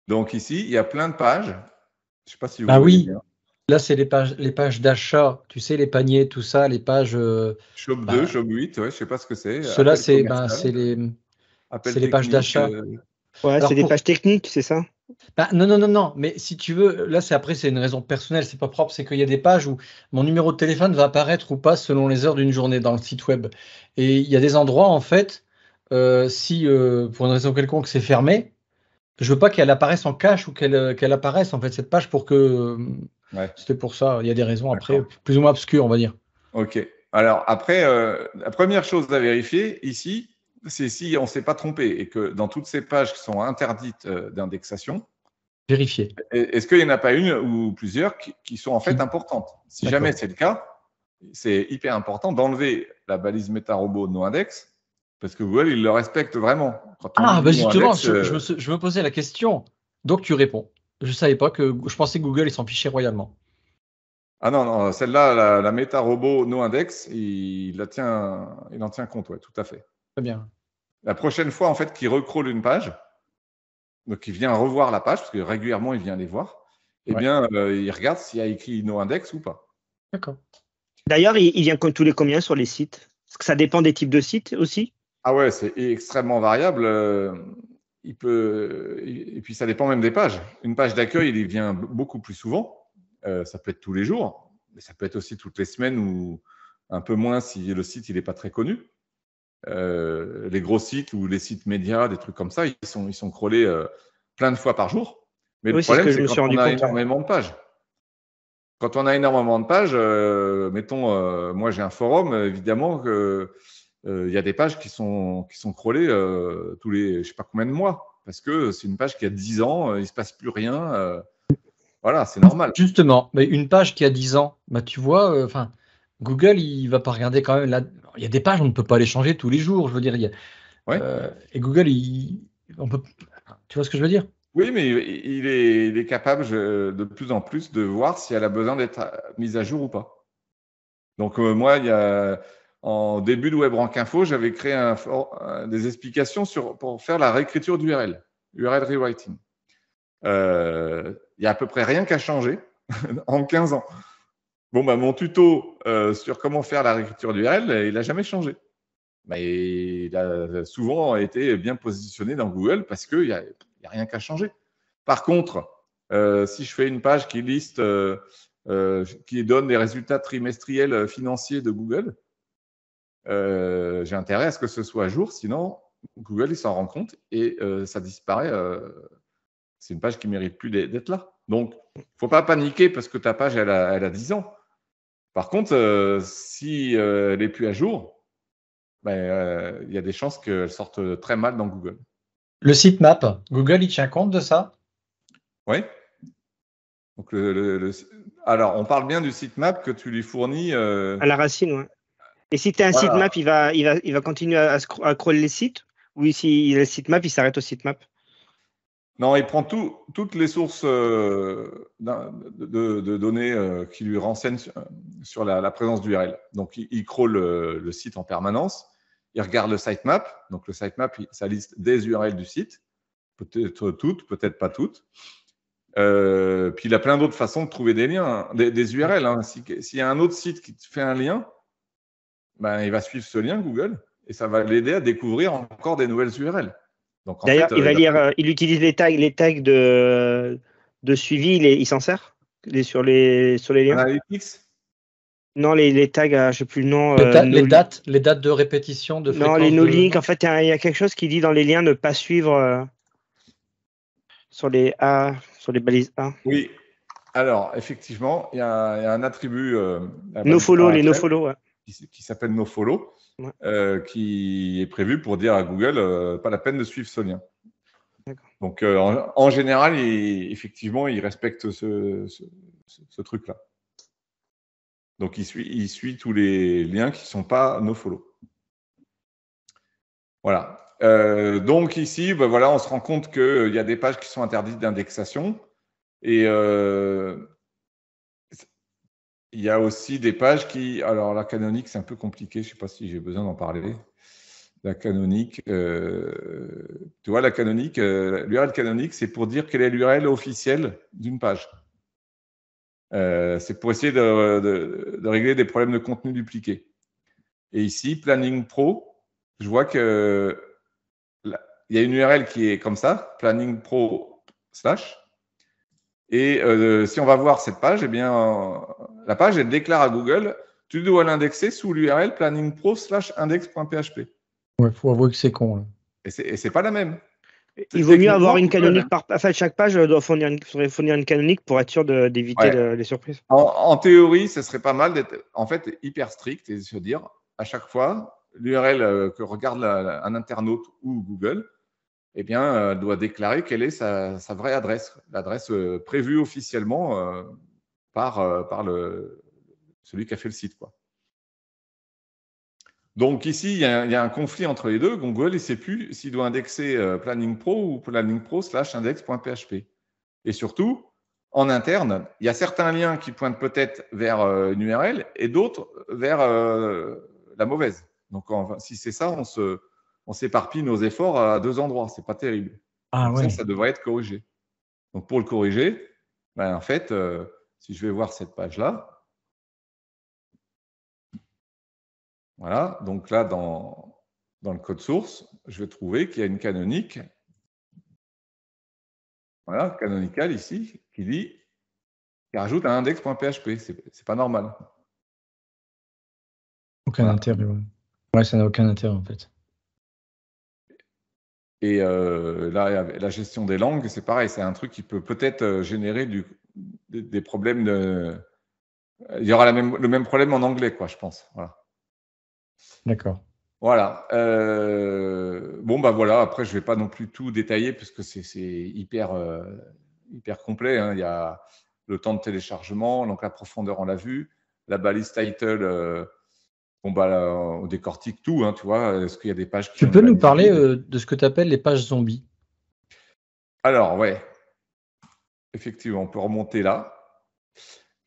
Donc ici, il y a plein de pages. Je ne sais pas si vous voyez bien. Là, c'est les pages d'achat, tu sais, les paniers, tout ça, les pages… Shop 2, Shop 8, ouais, je ne sais pas ce que c'est. Ceux-là, c'est les pages d'achat. Ouais, c'est des pages techniques, c'est ça? Non, mais si tu veux, là, c'est une raison personnelle, c'est pas propre, c'est qu'il y a des pages où mon numéro de téléphone va apparaître ou pas selon les heures d'une journée dans le site web. Et il y a des endroits, en fait, si pour une raison quelconque c'est fermé, je veux pas qu'elle apparaisse en cache ou qu'elle apparaisse, en fait, cette page pour que… C'était pour ça, il y a des raisons après, plus ou moins obscures, on va dire. Ok. Alors après, la première chose à vérifier ici, c'est si on ne s'est pas trompé et que dans toutes ces pages qui sont interdites d'indexation, vérifier. Est-ce qu'il n'y en a pas une ou plusieurs qui sont en fait importantes? Si jamais c'est le cas, c'est hyper important d'enlever la balise MetaRobot NoIndex parce que Google, il le respecte vraiment. Justement, je me posais la question. Donc tu réponds. Je ne savais pas je pensais que Google, il s'en fichait royalement. Ah non, celle-là, la MetaRobot NoIndex, il en tient compte, ouais, tout à fait. Très bien. La prochaine fois, en fait, qu'il recrawl une page, donc il vient revoir la page, parce que régulièrement, il vient les voir, il regarde s'il y a écrit NoIndex ou pas. D'accord. D'ailleurs, il vient tous les combien sur les sites? Parce que ça dépend des types de sites aussi? Ah ouais, c'est extrêmement variable. Et puis, ça dépend même des pages. Une page d'accueil, il vient beaucoup plus souvent. Ça peut être tous les jours, mais ça peut être aussi toutes les semaines ou un peu moins si le site n'est pas très connu. Les gros sites ou les sites médias, des trucs comme ça, ils sont crawlés plein de fois par jour. Mais le problème, c'est quand on a énormément de pages. Quand on a énormément de pages, mettons, moi j'ai un forum, évidemment que il y a des pages qui sont crawlées tous les, je ne sais pas combien de mois, parce que c'est une page qui a 10 ans, il ne se passe plus rien. Voilà, c'est normal. Justement, mais une page qui a 10 ans, tu vois, Google, il va pas regarder quand même. Il y a des pages, on ne peut pas les changer tous les jours. Je veux dire, et Google, on peut. Tu vois ce que je veux dire? Oui, mais il est capable de plus en plus de voir si elle a besoin d'être mise à jour ou pas. Donc moi, en début de WebRank Info, j'avais créé des explications pour faire la réécriture d'URL, URL rewriting. Il y a à peu près rien qu'à changer en 15 ans. Bon, mon tuto sur comment faire la réécriture d'URL, il n'a jamais changé. il a souvent été bien positionné dans Google parce qu'il n'y a rien qu'à changer. Par contre, si je fais une page qui liste, qui donne les résultats trimestriels financiers de Google, j'ai intérêt à ce que ce soit à jour, sinon Google il s'en rend compte et ça disparaît. C'est une page qui ne mérite plus d'être là. Donc, il ne faut pas paniquer parce que ta page elle a 10 ans. Par contre, si elle n'est plus à jour, il y a des chances qu'elle sorte très mal dans Google. Le sitemap, Google, il tient compte de ça? Oui. Donc, alors, on parle bien du sitemap que tu lui fournis. À la racine, ouais. Et si tu as un sitemap, il va continuer à crawler les sites? Ou si il a le sitemap, il s'arrête au sitemap? Non, il prend toutes les sources de données qui lui renseignent sur la présence d'URL. Donc, il crawl le site en permanence. Il regarde le sitemap. Donc, le sitemap, ça liste des URL du site. Peut-être toutes, peut-être pas toutes. Puis, il a plein d'autres façons de trouver des liens, des URL. Hein. S'il y a un autre site qui te fait un lien, il va suivre ce lien, Google, et ça va l'aider à découvrir encore des nouvelles URL. D'ailleurs, il utilise les tags de suivi, il s'en sert sur les liens. Analytics? Non, les tags, je ne sais plus le nom. Les dates de répétition, de fréquence. Non, les no-links. En fait, il y a quelque chose qui dit dans les liens ne pas suivre sur les balises A. Oui. Alors, effectivement, il y a un attribut. Nofollow, les nofollow. Ouais. Qui s'appelle nofollow, qui est prévu pour dire à Google pas la peine de suivre ce lien. Donc, en général, effectivement, il respecte ce truc-là. Donc, il suit tous les liens qui ne sont pas nofollow. Voilà. Donc, ici, on se rend compte qu'il y a des pages qui sont interdites d'indexation. Et il y a aussi des pages qui… Alors, la canonique, c'est un peu compliqué. Je ne sais pas si j'ai besoin d'en parler. La canonique, tu vois, la canonique, l'URL canonique, c'est pour dire quelle est l'URL officielle d'une page. C'est pour essayer de régler des problèmes de contenu dupliqué. Et ici, Planning Pro, je vois qu'il y a une URL qui est comme ça, Planning Pro /. Et si on va voir cette page, eh bien, la page, elle déclare à Google, tu dois l'indexer sous l'URL planningpro/index.php. Ouais, il faut avouer que c'est con. Là. Et ce n'est pas la même. Il vaut mieux avoir une canonique chaque page doit fournir une canonique pour être sûr d'éviter les surprises. En théorie, ce serait pas mal d'être en fait hyper strict et de se dire à chaque fois l'URL que regarde un internaute ou Google, eh bien, doit déclarer quelle est sa vraie adresse, l'adresse prévue officiellement par celui qui a fait le site, quoi. Donc ici, il y a un conflit entre les deux. Google, il ne sait plus s'il doit indexer Planning Pro ou Planning Pro/index.php. Et surtout, en interne, il y a certains liens qui pointent peut-être vers une URL et d'autres vers la mauvaise. Donc, si c'est ça, on s'éparpille nos efforts à deux endroits. Ce n'est pas terrible. Ça devrait être corrigé. Donc, pour le corriger, en fait, si je vais voir cette page-là, voilà, donc là, dans le code source, je vais trouver qu'il y a une canonique, voilà, canonical ici, qui rajoute un index.php. C'est pas normal. Aucun intérêt. Ouais, ça n'a aucun intérêt en fait. Et là, la gestion des langues, c'est pareil, c'est un truc qui peut peut-être générer des problèmes Il y aura le même problème en anglais, quoi, je pense. Voilà. D'accord. Voilà. Voilà. Après, je ne vais pas non plus tout détailler parce que c'est hyper complet. Hein. Il y a le temps de téléchargement, donc la profondeur, on l'a vu. La balise title, on décortique tout. Hein, tu vois. Est-ce qu'il y a des pages qui… Tu peux nous parler de ce que tu appelles les pages zombies? Alors, ouais. Effectivement, on peut remonter là.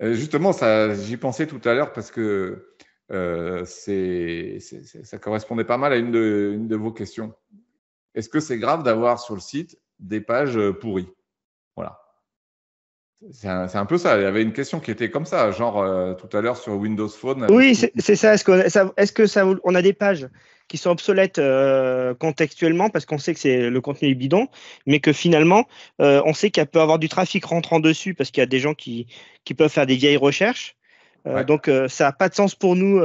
Justement, j'y pensais tout à l'heure parce que ça correspondait pas mal à une de vos questions. Est-ce que c'est grave d'avoir sur le site des pages pourries? Voilà. C'est un peu ça. Il y avait une question qui était comme ça, genre tout à l'heure sur Windows Phone. Oui, c'est ça. Est-ce que on a des pages qui sont obsolètes contextuellement parce qu'on sait que le contenu est bidon, mais que finalement, on sait qu'il peut y avoir du trafic rentrant dessus parce qu'il y a des gens qui peuvent faire des vieilles recherches. Ouais. Donc, ça n'a pas de sens pour nous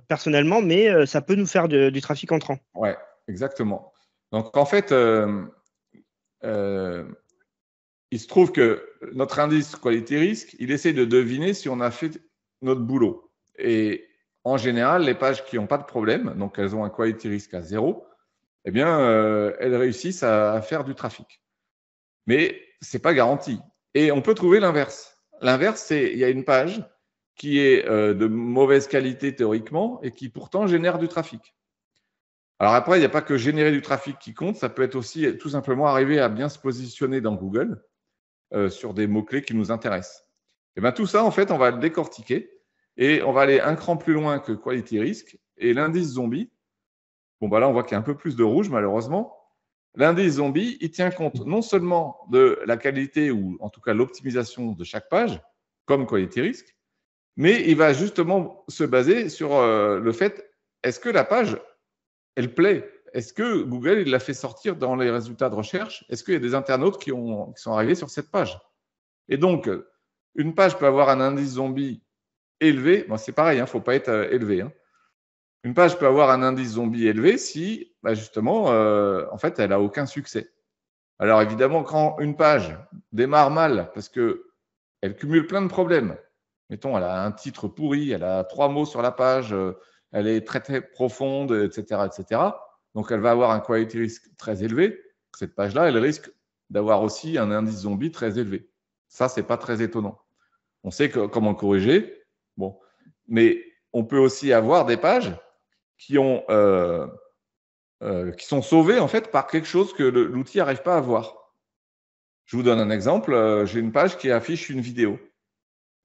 personnellement, mais ça peut nous faire du trafic entrant. Ouais, exactement. Donc, en fait, il se trouve que notre indice qualité-risque, il essaie de deviner si on a fait notre boulot. Et en général, les pages qui n'ont pas de problème, donc elles ont un quality-risk à 0, eh bien, elles réussissent à faire du trafic. Mais ce n'est pas garanti. Et on peut trouver l'inverse. L'inverse, c'est il y a une page qui est de mauvaise qualité théoriquement et qui pourtant génère du trafic. Alors après, il n'y a pas que générer du trafic qui compte, ça peut être aussi tout simplement arriver à bien se positionner dans Google sur des mots-clés qui nous intéressent. Et bien tout ça, en fait, on va le décortiquer et on va aller un cran plus loin que Quality Risk. Et l'indice zombie, bon, bah là, on voit qu'il y a un peu plus de rouge, malheureusement. L'indice zombie, il tient compte non seulement de la qualité ou en tout cas l'optimisation de chaque page, comme Quality Risk, mais il va justement se baser sur le fait, est-ce que la page, elle plaît? Est-ce que Google il l'a fait sortir dans les résultats de recherche? Est-ce qu'il y a des internautes qui sont arrivés sur cette page? Et donc, une page peut avoir un indice zombie élevé. Bon, c'est pareil, il ne faut pas être élevé. Une page peut avoir un indice zombie élevé si, justement, en fait, elle n'a aucun succès. Alors, évidemment, quand une page démarre mal parce qu'elle cumule plein de problèmes, mettons, elle a un titre pourri, elle a 3 mots sur la page, elle est très, très profonde, etc., etc. Donc, elle va avoir un quality risk très élevé. Cette page-là, elle risque d'avoir aussi un indice zombie très élevé. Ça, ce n'est pas très étonnant. On sait comment corriger. Bon. Mais on peut aussi avoir des pages qui sont sauvées en fait, par quelque chose que l'outil n'arrive pas à voir. Je vous donne un exemple. J'ai une page qui affiche une vidéo.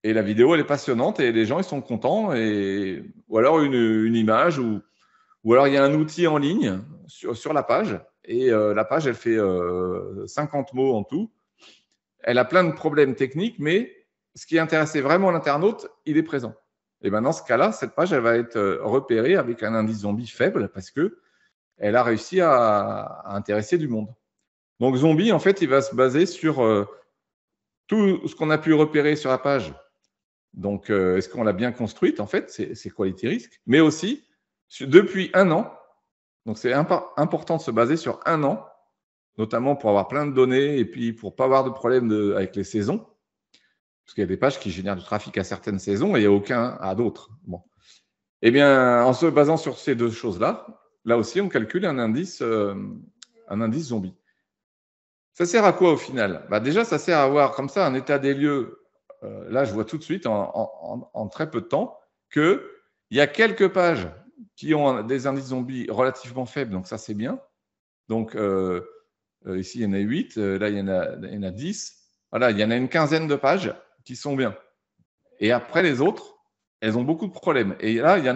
Et la vidéo, elle est passionnante et les gens, ils sont contents. Ou alors une image ou alors, il y a un outil en ligne sur la page et la page, elle fait 50 mots en tout. Elle a plein de problèmes techniques, mais ce qui intéressait vraiment l'internaute, il est présent. Et bien, dans ce cas-là, cette page, elle va être repérée avec un indice zombie faible parce qu'elle a réussi à intéresser du monde. Donc, zombie, en fait, il va se baser sur tout ce qu'on a pu repérer sur la page. Donc, est-ce qu'on l'a bien construite, en fait, c'est quality risk, mais aussi depuis 1 an, donc c'est important de se baser sur 1 an, notamment pour avoir plein de données et puis pour ne pas avoir de problème avec les saisons, parce qu'il y a des pages qui génèrent du trafic à certaines saisons et il n'y a aucun à d'autres. Bon. Eh bien, en se basant sur ces 2 choses-là, là aussi, on calcule un indice zombie. Ça sert à quoi au final? Déjà, ça sert à avoir comme ça un état des lieux. Là, je vois tout de suite, en très peu de temps, qu'il y a quelques pages qui ont des indices zombies relativement faibles, donc ça, c'est bien. Donc, ici, il y en a 8, là, il y en a 10. Voilà, il y en a une quinzaine de pages qui sont bien. Et après, les autres, elles ont beaucoup de problèmes. Et là, il y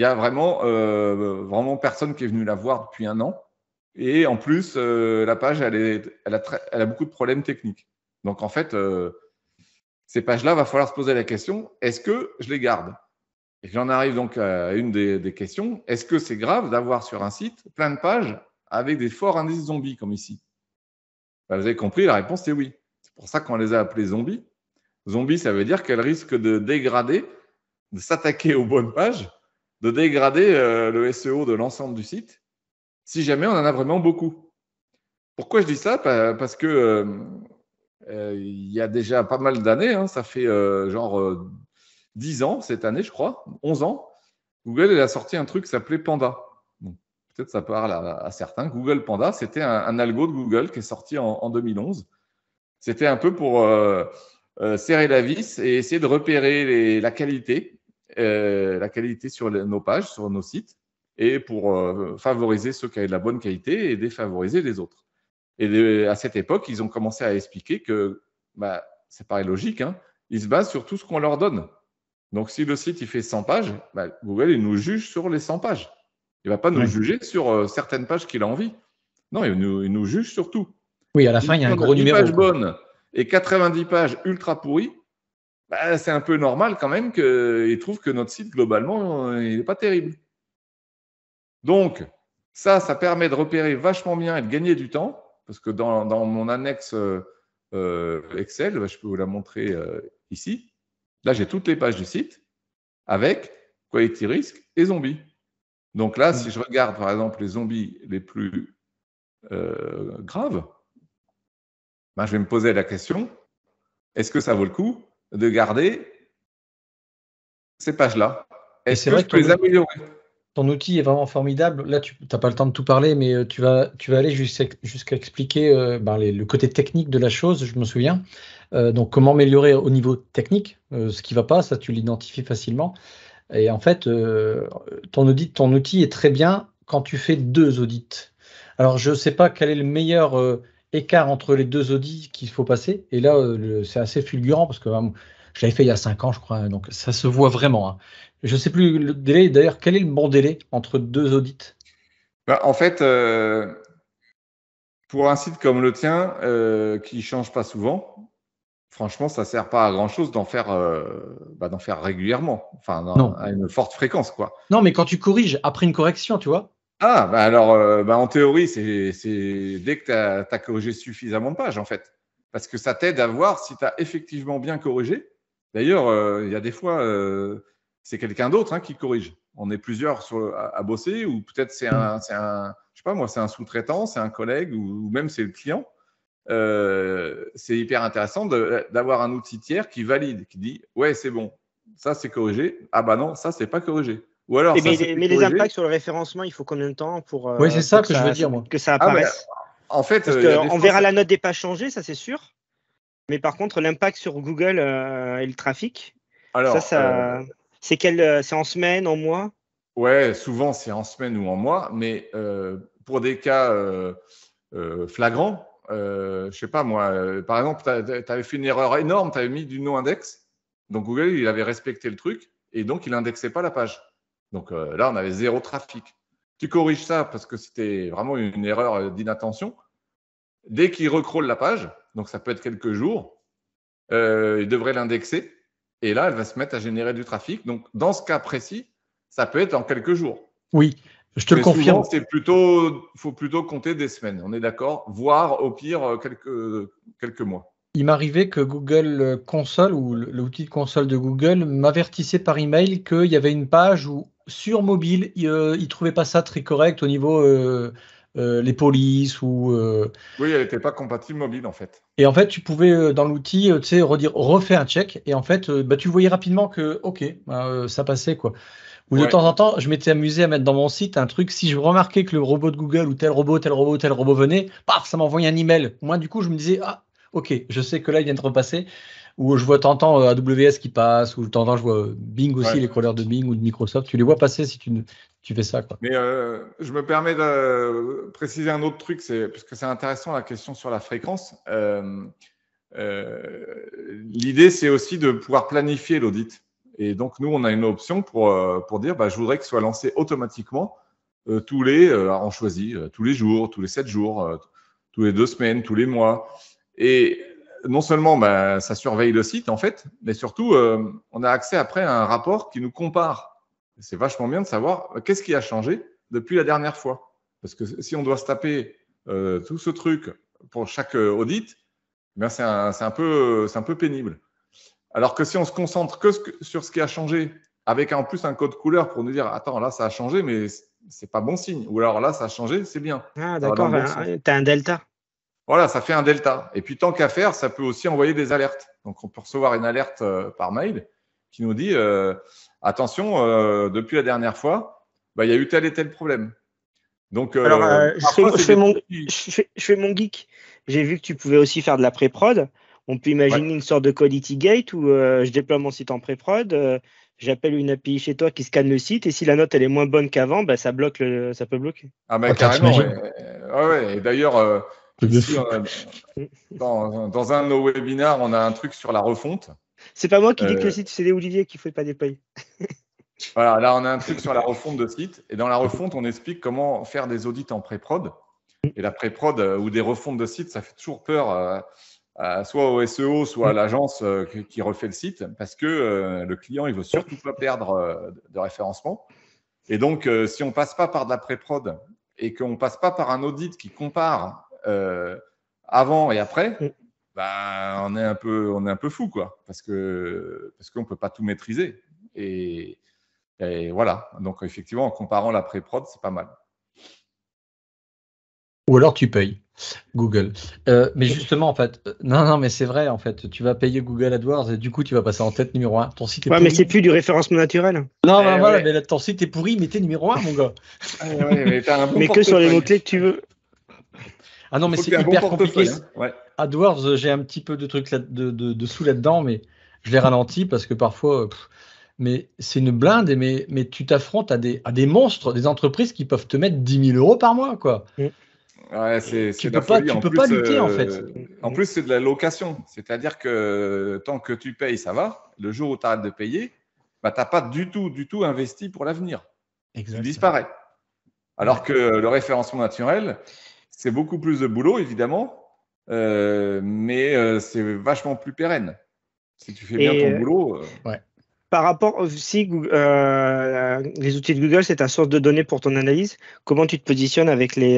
a vraiment personne qui est venu la voir depuis 1 an. Et en plus, la page, elle a beaucoup de problèmes techniques. Donc, en fait, ces pages-là, il va falloir se poser la question, est-ce que je les garde? Et j'en arrive donc à une des questions. Est-ce que c'est grave d'avoir sur un site plein de pages avec des forts indices zombies comme ici? Vous avez compris, la réponse c'est oui. C'est pour ça qu'on les a appelés zombies. Zombies, ça veut dire qu'elles risquent de dégrader, de s'attaquer aux bonnes pages, de dégrader le SEO de l'ensemble du site, si jamais on en a vraiment beaucoup. Pourquoi je dis ça? Parce que il y a déjà pas mal d'années, ça fait 10 ans cette année, je crois, 11 ans, Google elle a sorti un truc qui s'appelait Panda. Bon, peut-être ça parle à certains. Google Panda, c'était un algo de Google qui est sorti en 2011. C'était un peu pour serrer la vis et essayer de repérer la qualité sur nos pages, sur nos sites, et pour favoriser ceux qui avaient de la bonne qualité et défavoriser les autres. Et à cette époque, ils ont commencé à expliquer que, ça paraît logique, ils se basent sur tout ce qu'on leur donne. Donc, si le site il fait 100 pages, Google il nous juge sur les 100 pages. Il ne va pas nous juger sur certaines pages qu'il a envie. Non, il nous juge sur tout. Oui, à la fin, il y a un gros numéro. 10 pages bonnes et 90 pages ultra pourries, c'est un peu normal quand même qu'il trouve que notre site, globalement, il n'est pas terrible. Donc, ça permet de repérer vachement bien et de gagner du temps, parce que dans mon annexe Excel, je peux vous la montrer ici. Là, j'ai toutes les pages du site avec Quality Risk et Zombies. Donc là, si je regarde par exemple les zombies les plus graves, ben, je vais me poser la question, est-ce que ça vaut le coup de garder ces pages-là? Est-ce que je peux les améliorer? Ton outil est vraiment formidable. Là, tu n'as pas le temps de tout parler, mais tu vas aller jusqu'à expliquer le côté technique de la chose, je me souviens. Donc, comment améliorer au niveau technique ce qui ne va pas, ça, tu l'identifies facilement. Et en fait, ton outil est très bien quand tu fais 2 audits. Alors, je ne sais pas quel est le meilleur écart entre les 2 audits qu'il faut passer. Et là, c'est assez fulgurant parce que je l'avais fait il y a 5 ans, je crois. Donc, ça se voit vraiment. Hein. Je ne sais plus le délai. D'ailleurs, quel est le bon délai entre 2 audits? En fait, pour un site comme le tien, qui ne change pas souvent, franchement, ça ne sert pas à grand-chose d'en faire régulièrement, à une forte fréquence, quoi. Non, mais quand tu corriges, après une correction, tu vois. Ah, alors, en théorie, c'est dès que tu as corrigé suffisamment de pages, en fait. Parce que ça t'aide à voir si tu as effectivement bien corrigé. D'ailleurs, il y a des fois, c'est quelqu'un d'autre qui corrige. On est plusieurs à bosser, ou peut-être c'est je sais pas moi, c'est un sous-traitant, c'est un collègue, ou même c'est le client. C'est hyper intéressant d'avoir un outil tiers qui valide, qui dit ouais, c'est bon, ça c'est corrigé. Ah bah non, ça c'est pas corrigé. Ou alors, mais les impacts sur le référencement, il faut combien de temps pour oui, c'est ça que je veux dire, moi. Que ça apparaisse? En fait, on verra la note des pages changer, ça c'est sûr. Mais par contre, l'impact sur Google et le trafic, alors, c'est en semaine, en mois? Ouais, souvent c'est en semaine ou en mois, mais pour des cas flagrants, je sais pas moi, par exemple, tu avais fait une erreur énorme, tu avais mis du no-index, donc Google il avait respecté le truc et donc il n'indexait pas la page. Donc là, on avait 0 trafic. Tu corriges ça parce que c'était vraiment une erreur d'inattention. Dès qu'il recrawl la page, donc ça peut être quelques jours, il devrait l'indexer et là, elle va se mettre à générer du trafic. Donc dans ce cas précis, ça peut être en quelques jours. Oui, je te le confirme. Faut plutôt compter des semaines, on est d'accord, voire au pire quelques mois. Il m'arrivait que Google Console ou l'outil de console de Google m'avertissait par email qu'il y avait une page où sur mobile, il ne trouvait pas ça très correct au niveau les polices ou. Oui, elle n'était pas compatible mobile en fait. Et en fait, tu pouvais dans l'outil, refais un check et en fait, tu voyais rapidement que ok, ça passait quoi. Ou de temps en temps, je m'étais amusé à mettre dans mon site un truc, si je remarquais que le robot de Google ou tel robot venait, paf, ça m'envoyait un email. Moi, du coup, je me disais, ah, ok, je sais que là, il vient de repasser. Ou je vois de temps en temps AWS qui passe, ou de temps en temps, je vois Bing aussi, les crawlers de Bing ou de Microsoft. Tu les vois passer si tu fais ça, quoi. Mais je me permets de préciser un autre truc, parce que c'est intéressant la question sur la fréquence. L'idée, c'est aussi de pouvoir planifier l'audit. Et donc, nous, on a une option pour dire, je voudrais que ce soit lancé automatiquement tous les jours, tous les 7 jours, tous les 2 semaines, tous les mois. Et non seulement ça surveille le site, en fait, mais surtout, on a accès après à un rapport qui nous compare. C'est vachement bien de savoir qu'est-ce qui a changé depuis la dernière fois. Parce que si on doit se taper tout ce truc pour chaque audit, c'est un peu pénible. Alors que si on se concentre que sur ce qui a changé, avec en plus un code couleur pour nous dire « Attends, là, ça a changé, mais c'est pas bon signe. » Ou alors là, ça a changé, c'est bien. Ah, d'accord, tu as un delta. Voilà, ça fait un delta. Et puis, tant qu'à faire, ça peut aussi envoyer des alertes. Donc, on peut recevoir une alerte par mail qui nous dit « Attention, depuis la dernière fois, il y a eu tel et tel problème. » Donc, alors, je fais mon geek. J'ai vu que tu pouvais aussi faire de la pré-prod. On peut imaginer une sorte de quality gate où je déploie mon site en pré-prod, j'appelle une API chez toi qui scanne le site et si la note elle est moins bonne qu'avant, ça peut bloquer. Ah carrément. Ouais. Et d'ailleurs, ici, dans un de nos webinaires, on a un truc sur la refonte. C'est pas moi qui dis que le site c'est Olivier qu'il ne faut pas déployer. Voilà, là on a un truc sur la refonte de site et dans la refonte on explique comment faire des audits en pré-prod. Et la pré-prod ou des refontes de site, ça fait toujours peur. Soit au SEO, soit à l'agence qui refait le site, parce que le client, il veut surtout pas perdre de référencement. Et donc, si on ne passe pas par de la pré-prod et qu'on ne passe pas par un audit qui compare avant et après, bah, on est un peu fou, quoi, parce qu'on ne peut pas tout maîtriser. Et voilà. Donc, effectivement, en comparant la pré-prod, c'est pas mal. Ou alors tu payes Google. Mais justement, en fait, non, mais c'est vrai, en fait, tu vas payer Google AdWords et du coup, tu vas passer en tête numéro 1. Ton site est pourri. Mais c'est plus du référencement naturel. Non, voilà, mais là, ton site est pourri, mais t'es numéro 1, mon gars. Mais t'as un bon mais que sur les mots-clés que tu veux. Ah non, mais c'est hyper compliqué. Hein. Ouais. AdWords, j'ai un petit peu de trucs dessous là-dedans, mais je les ralentis parce que parfois, mais c'est une blinde, mais tu t'affrontes à des monstres, des entreprises qui peuvent te mettre 10 000 euros par mois, quoi. Ouais, c'est tu de la peux pas, folie. tu peux pas lutter, en fait. En plus, c'est de la location. C'est-à-dire que tant que tu payes, ça va. Le jour où tu arrêtes de payer, bah, tu n'as pas du tout investi pour l'avenir. Tu disparais. Alors que le référencement naturel, c'est beaucoup plus de boulot, évidemment, mais c'est vachement plus pérenne. Si tu fais bien ton boulot. Par rapport aussi, les outils de Google, c'est ta source de données pour ton analyse. Comment tu te positionnes avec les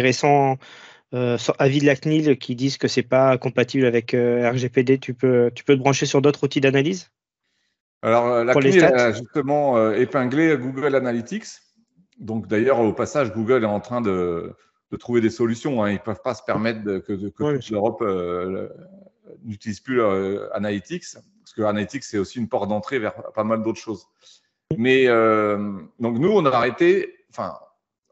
récents avis de la CNIL qui disent que c'est pas compatible avec RGPD? Tu peux te brancher sur d'autres outils d'analyse? Alors, la CNIL a justement épinglé Google Analytics. Donc, d'ailleurs, au passage, Google est en train de trouver des solutions. Hein. Ils ne peuvent pas se permettre que toute l'Europe n'utilise plus Analytics, parce que Analytics, c'est aussi une porte d'entrée vers pas mal d'autres choses. Mais donc, nous, on a arrêté, enfin,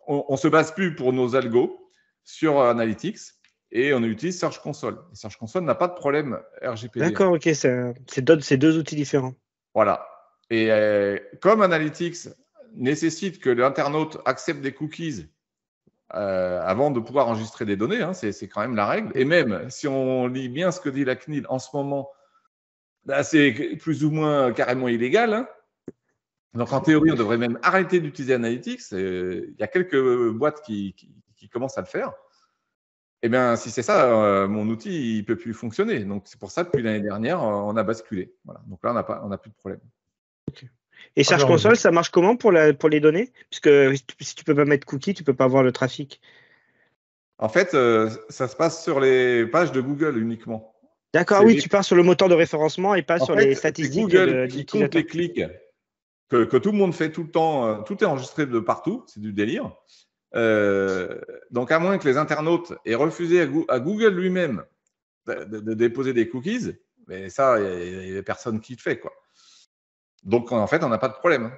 on ne se base plus pour nos algos sur Analytics et on utilise Search Console. Et Search Console n'a pas de problème RGPD. D'accord, ok, c'est deux outils différents. Voilà. Et comme Analytics nécessite que l'internaute accepte des cookies avant de pouvoir enregistrer des données, hein, c'est quand même la règle. Et même si on lit bien ce que dit la CNIL en ce moment, là, c'est plus ou moins carrément illégal. Hein. Donc en théorie, on devrait même arrêter d'utiliser Analytics. Il y a quelques boîtes qui commencent à le faire. Eh bien, si c'est ça, mon outil, il ne peut plus fonctionner. Donc c'est pour ça, depuis l'année dernière, on a basculé. Voilà. Donc là, on n'a plus de problème. Okay. Et Search Console, ça marche comment pour les données? Puisque si tu ne peux pas mettre cookies, tu ne peux pas voir le trafic. En fait, ça se passe sur les pages de Google uniquement. D'accord, oui, tu pars sur le moteur de référencement et pas sur les statistiques Google qui compte les clics que tout le monde fait tout le temps. Tout est enregistré de partout, c'est du délire. Donc, à moins que les internautes aient refusé à Google lui-même de déposer des cookies, mais ça, il n'y a personne qui le fait, quoi. Donc, en fait, on n'a pas de problème.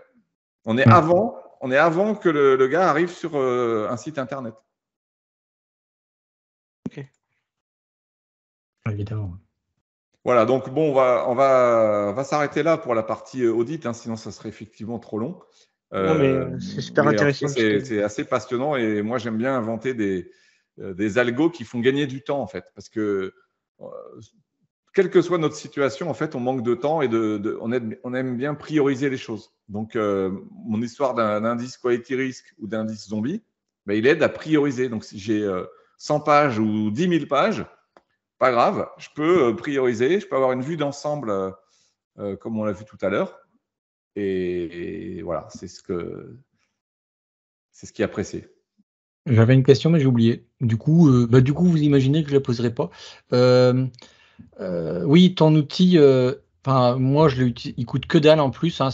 On est avant que le gars arrive sur un site internet. Ok. Évidemment. Voilà, donc bon, on va s'arrêter là pour la partie audit, hein, sinon ça serait effectivement trop long. Non, mais c'est super intéressant. C'est assez passionnant et moi j'aime bien inventer des algos qui font gagner du temps en fait, parce que quelle que soit notre situation, en fait, on manque de temps et on aime bien prioriser les choses. Donc, mon histoire d'un indice quality risk ou d'indice zombie, ben, il aide à prioriser. Donc, si j'ai 100 pages ou 10 000 pages, pas grave, je peux prioriser, je peux avoir une vue d'ensemble comme on l'a vu tout à l'heure. Et voilà, c'est ce qui est apprécié. J'avais une question, mais j'ai oublié. Du coup, vous imaginez que je ne la poserai pas. Oui, ton outil, moi, il coûte que dalle en plus. Hein,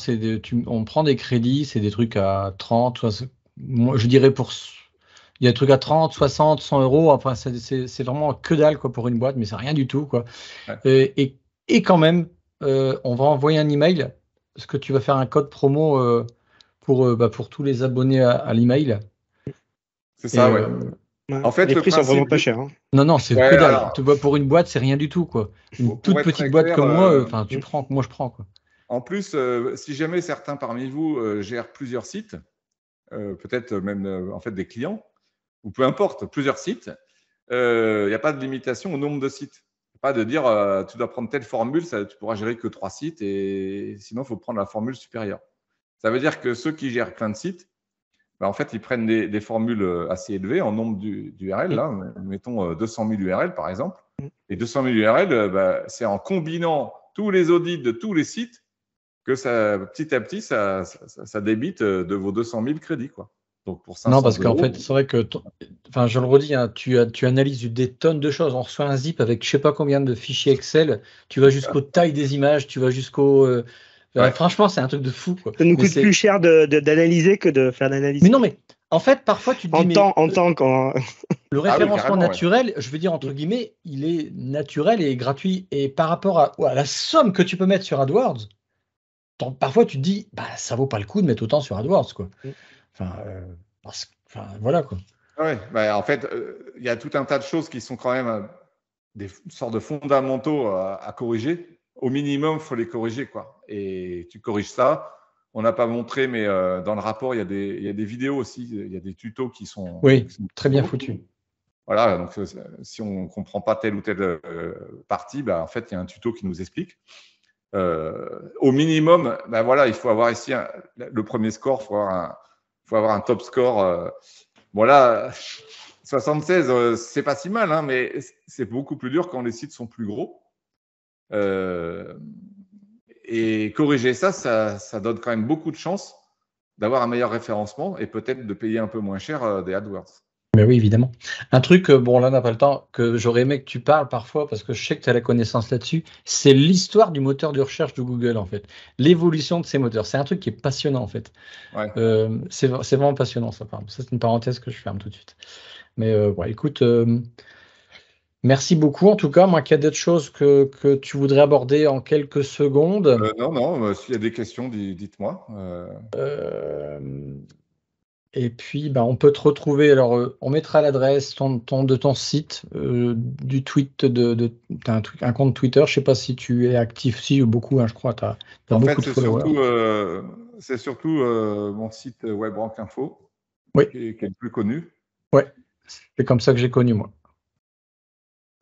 on prend des crédits, c'est des trucs à 30, moi, je dirais il y a des trucs à 30, 60, 100 euros. Enfin, c'est vraiment que dalle quoi, pour une boîte, mais c'est rien du tout. Quoi. Ouais. Et quand même, on va envoyer un email. Est-ce que tu vas faire un code promo pour tous les abonnés à l'email? C'est ça, oui. En fait, les prix sont vraiment pas chers. Hein. Non, c'est que dalle. Alors, tu vois, pour une boîte, c'est rien du tout, quoi. Une toute petite boîte comme moi, tu prends, moi je prends, quoi. En plus, si jamais certains parmi vous gèrent plusieurs sites, peut-être même en fait des clients, ou peu importe, plusieurs sites, il n'y a pas de limitation au nombre de sites. Pas de dire tu dois prendre telle formule, tu pourras gérer que 3 sites et sinon il faut prendre la formule supérieure. Ça veut dire que ceux qui gèrent plein de sites, en fait, ils prennent des formules assez élevées en nombre d'URL. Là, mettons 200 000 URL, par exemple. Et 200 000 URL, c'est en combinant tous les audits de tous les sites que ça, petit à petit, ça débite de vos 200 000 crédits, quoi. Donc pour 500 Non, parce qu'en euros, fait, c'est vrai que, enfin, je le redis, hein, tu analyses des tonnes de choses. On reçoit un zip avec je sais pas combien de fichiers Excel. Tu vas jusqu'aux tailles des images, tu vas jusqu'au. Ouais. Franchement, c'est un truc de fou, quoi. Ça nous Mais coûte plus cher d'analyser que de faire l'analyse. Mais non, mais en fait, parfois, tu te dis. En temps, quand. Le référencement carrément, naturel, je veux dire entre guillemets, il est naturel et gratuit. Et par rapport à la somme que tu peux mettre sur AdWords, parfois tu te dis, bah ça vaut pas le coup de mettre autant sur AdWords, quoi. Enfin, voilà, quoi. Ouais, bah, en fait, il y a tout un tas de choses qui sont quand même des sortes de fondamentaux à corriger. Au minimum, il faut les corriger, quoi. Et tu corriges ça. On n'a pas montré, mais dans le rapport, il y a des vidéos aussi. Il y a des tutos qui sont très bien foutus. Voilà, donc si on ne comprend pas telle ou telle partie, bah, en fait, il y a un tuto qui nous explique. Au minimum, bah, voilà, il faut avoir ici le premier score, il faut avoir un top score. Voilà, 76, c'est pas si mal, hein, mais c'est beaucoup plus dur quand les sites sont plus gros. Et corriger ça donne quand même beaucoup de chances d'avoir un meilleur référencement et peut-être de payer un peu moins cher des AdWords. Mais oui, évidemment. Un truc, bon là on n'a pas le temps, que j'aurais aimé que tu parles parfois, parce que je sais que tu as la connaissance là-dessus, c'est l'histoire du moteur de recherche de Google, en fait. L'évolution de ces moteurs. C'est un truc qui est passionnant, en fait. Ouais. C'est vraiment passionnant, ça. Ça, c'est une parenthèse que je ferme tout de suite. Mais écoute, merci beaucoup. En tout cas, moi, qu'il y a d'autres choses que tu voudrais aborder en quelques secondes. Non, s'il y a des questions, dites-moi. Et puis, on peut te retrouver. Alors, on mettra l'adresse de ton site, du tweet t'as un compte Twitter. Je sais pas si tu es actif, si beaucoup, hein, je crois. T'as beaucoup de followers. C'est surtout mon site WebRank Info, oui, qui est le plus connu. Ouais, c'est comme ça que j'ai connu moi.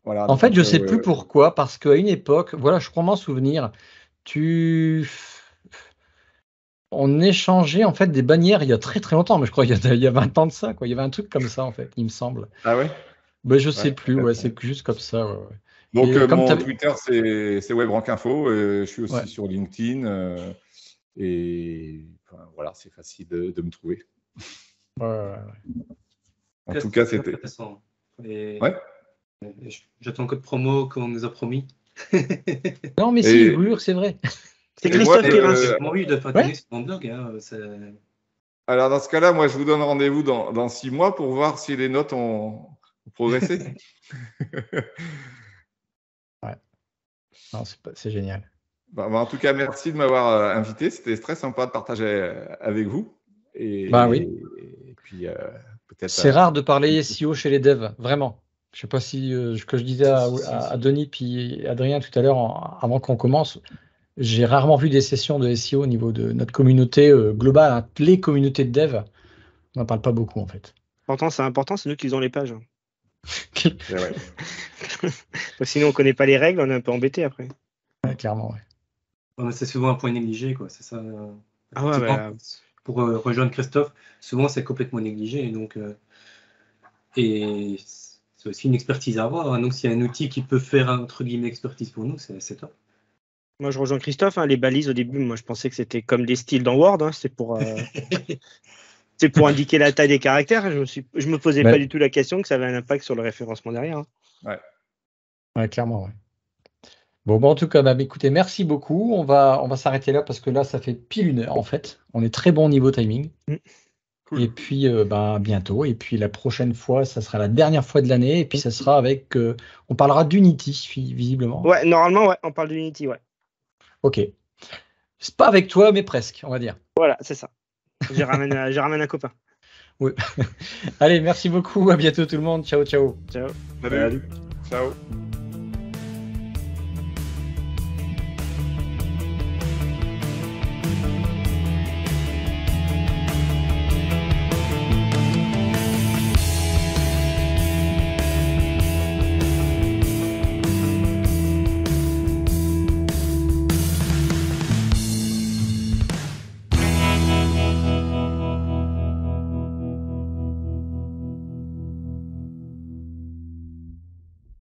Voilà. En fait, je sais plus pourquoi, parce qu'à une époque, voilà, je crois m'en souvenir, on échangeait en fait des bannières il y a très très longtemps, mais je crois qu'il y a 20 ans de ça, quoi. Il y avait un truc comme ça en fait, il me semble. Ah ouais? Ben, je sais plus, c'est juste comme ça. Ouais. Donc mon Twitter c'est WebRank Info, je suis aussi sur LinkedIn et voilà, c'est facile de me trouver. En tout cas, c'était intéressant. J'attends le code promo qu'on nous a promis. Non, mais si, c'est vrai. C'est Christophe qui rince. Oui, de faire connaître sur mon blog. Alors, dans ce cas-là, moi, je vous donne rendez-vous dans 6 mois pour voir si les notes ont progressé. Ouais. Non, c'est génial. En tout cas, merci de m'avoir invité. C'était très sympa de partager avec vous. Oui. Et puis, peut-être. C'est rare de parler SEO chez les devs, vraiment. Je ne sais pas si ce que je disais à Denis puis Adrien tout à l'heure, avant qu'on commence. J'ai rarement vu des sessions de SEO au niveau de notre communauté globale, hein. Les communautés de dev, on n'en parle pas beaucoup en fait. Pourtant, c'est important, c'est nous qui faisons les pages. Ouais. Sinon, on ne connaît pas les règles, on est un peu embêté après. Ouais, clairement, ouais. C'est souvent un point négligé, quoi. C'est ça. Pour rejoindre Christophe, souvent c'est complètement négligé. Donc, et c'est aussi une expertise à avoir. Hein. Donc, s'il y a un outil qui peut faire entre guillemets expertise pour nous, c'est top. Moi, je rejoins Christophe. Les balises, au début, moi, je pensais que c'était comme des styles dans Word. C'est pour indiquer la taille des caractères. Je me posais pas du tout la question que ça avait un impact sur le référencement derrière. Hein. Ouais, clairement, ouais. Bon, en tout cas, écoutez, merci beaucoup. On va s'arrêter là parce que là, ça fait pile 1 heure en fait. On est très bon au niveau timing. Cool. Et puis, à bientôt. Et puis, la prochaine fois, ça sera la dernière fois de l'année. Et puis, ça sera avec... on parlera d'Unity, visiblement. Ouais, normalement, on parle d'Unity, ouais. Ok. C'est pas avec toi, mais presque, on va dire. Voilà, c'est ça. Je ramène un copain. Oui. Allez, merci beaucoup. À bientôt tout le monde. Ciao, ciao. Ciao. Salut. Ciao.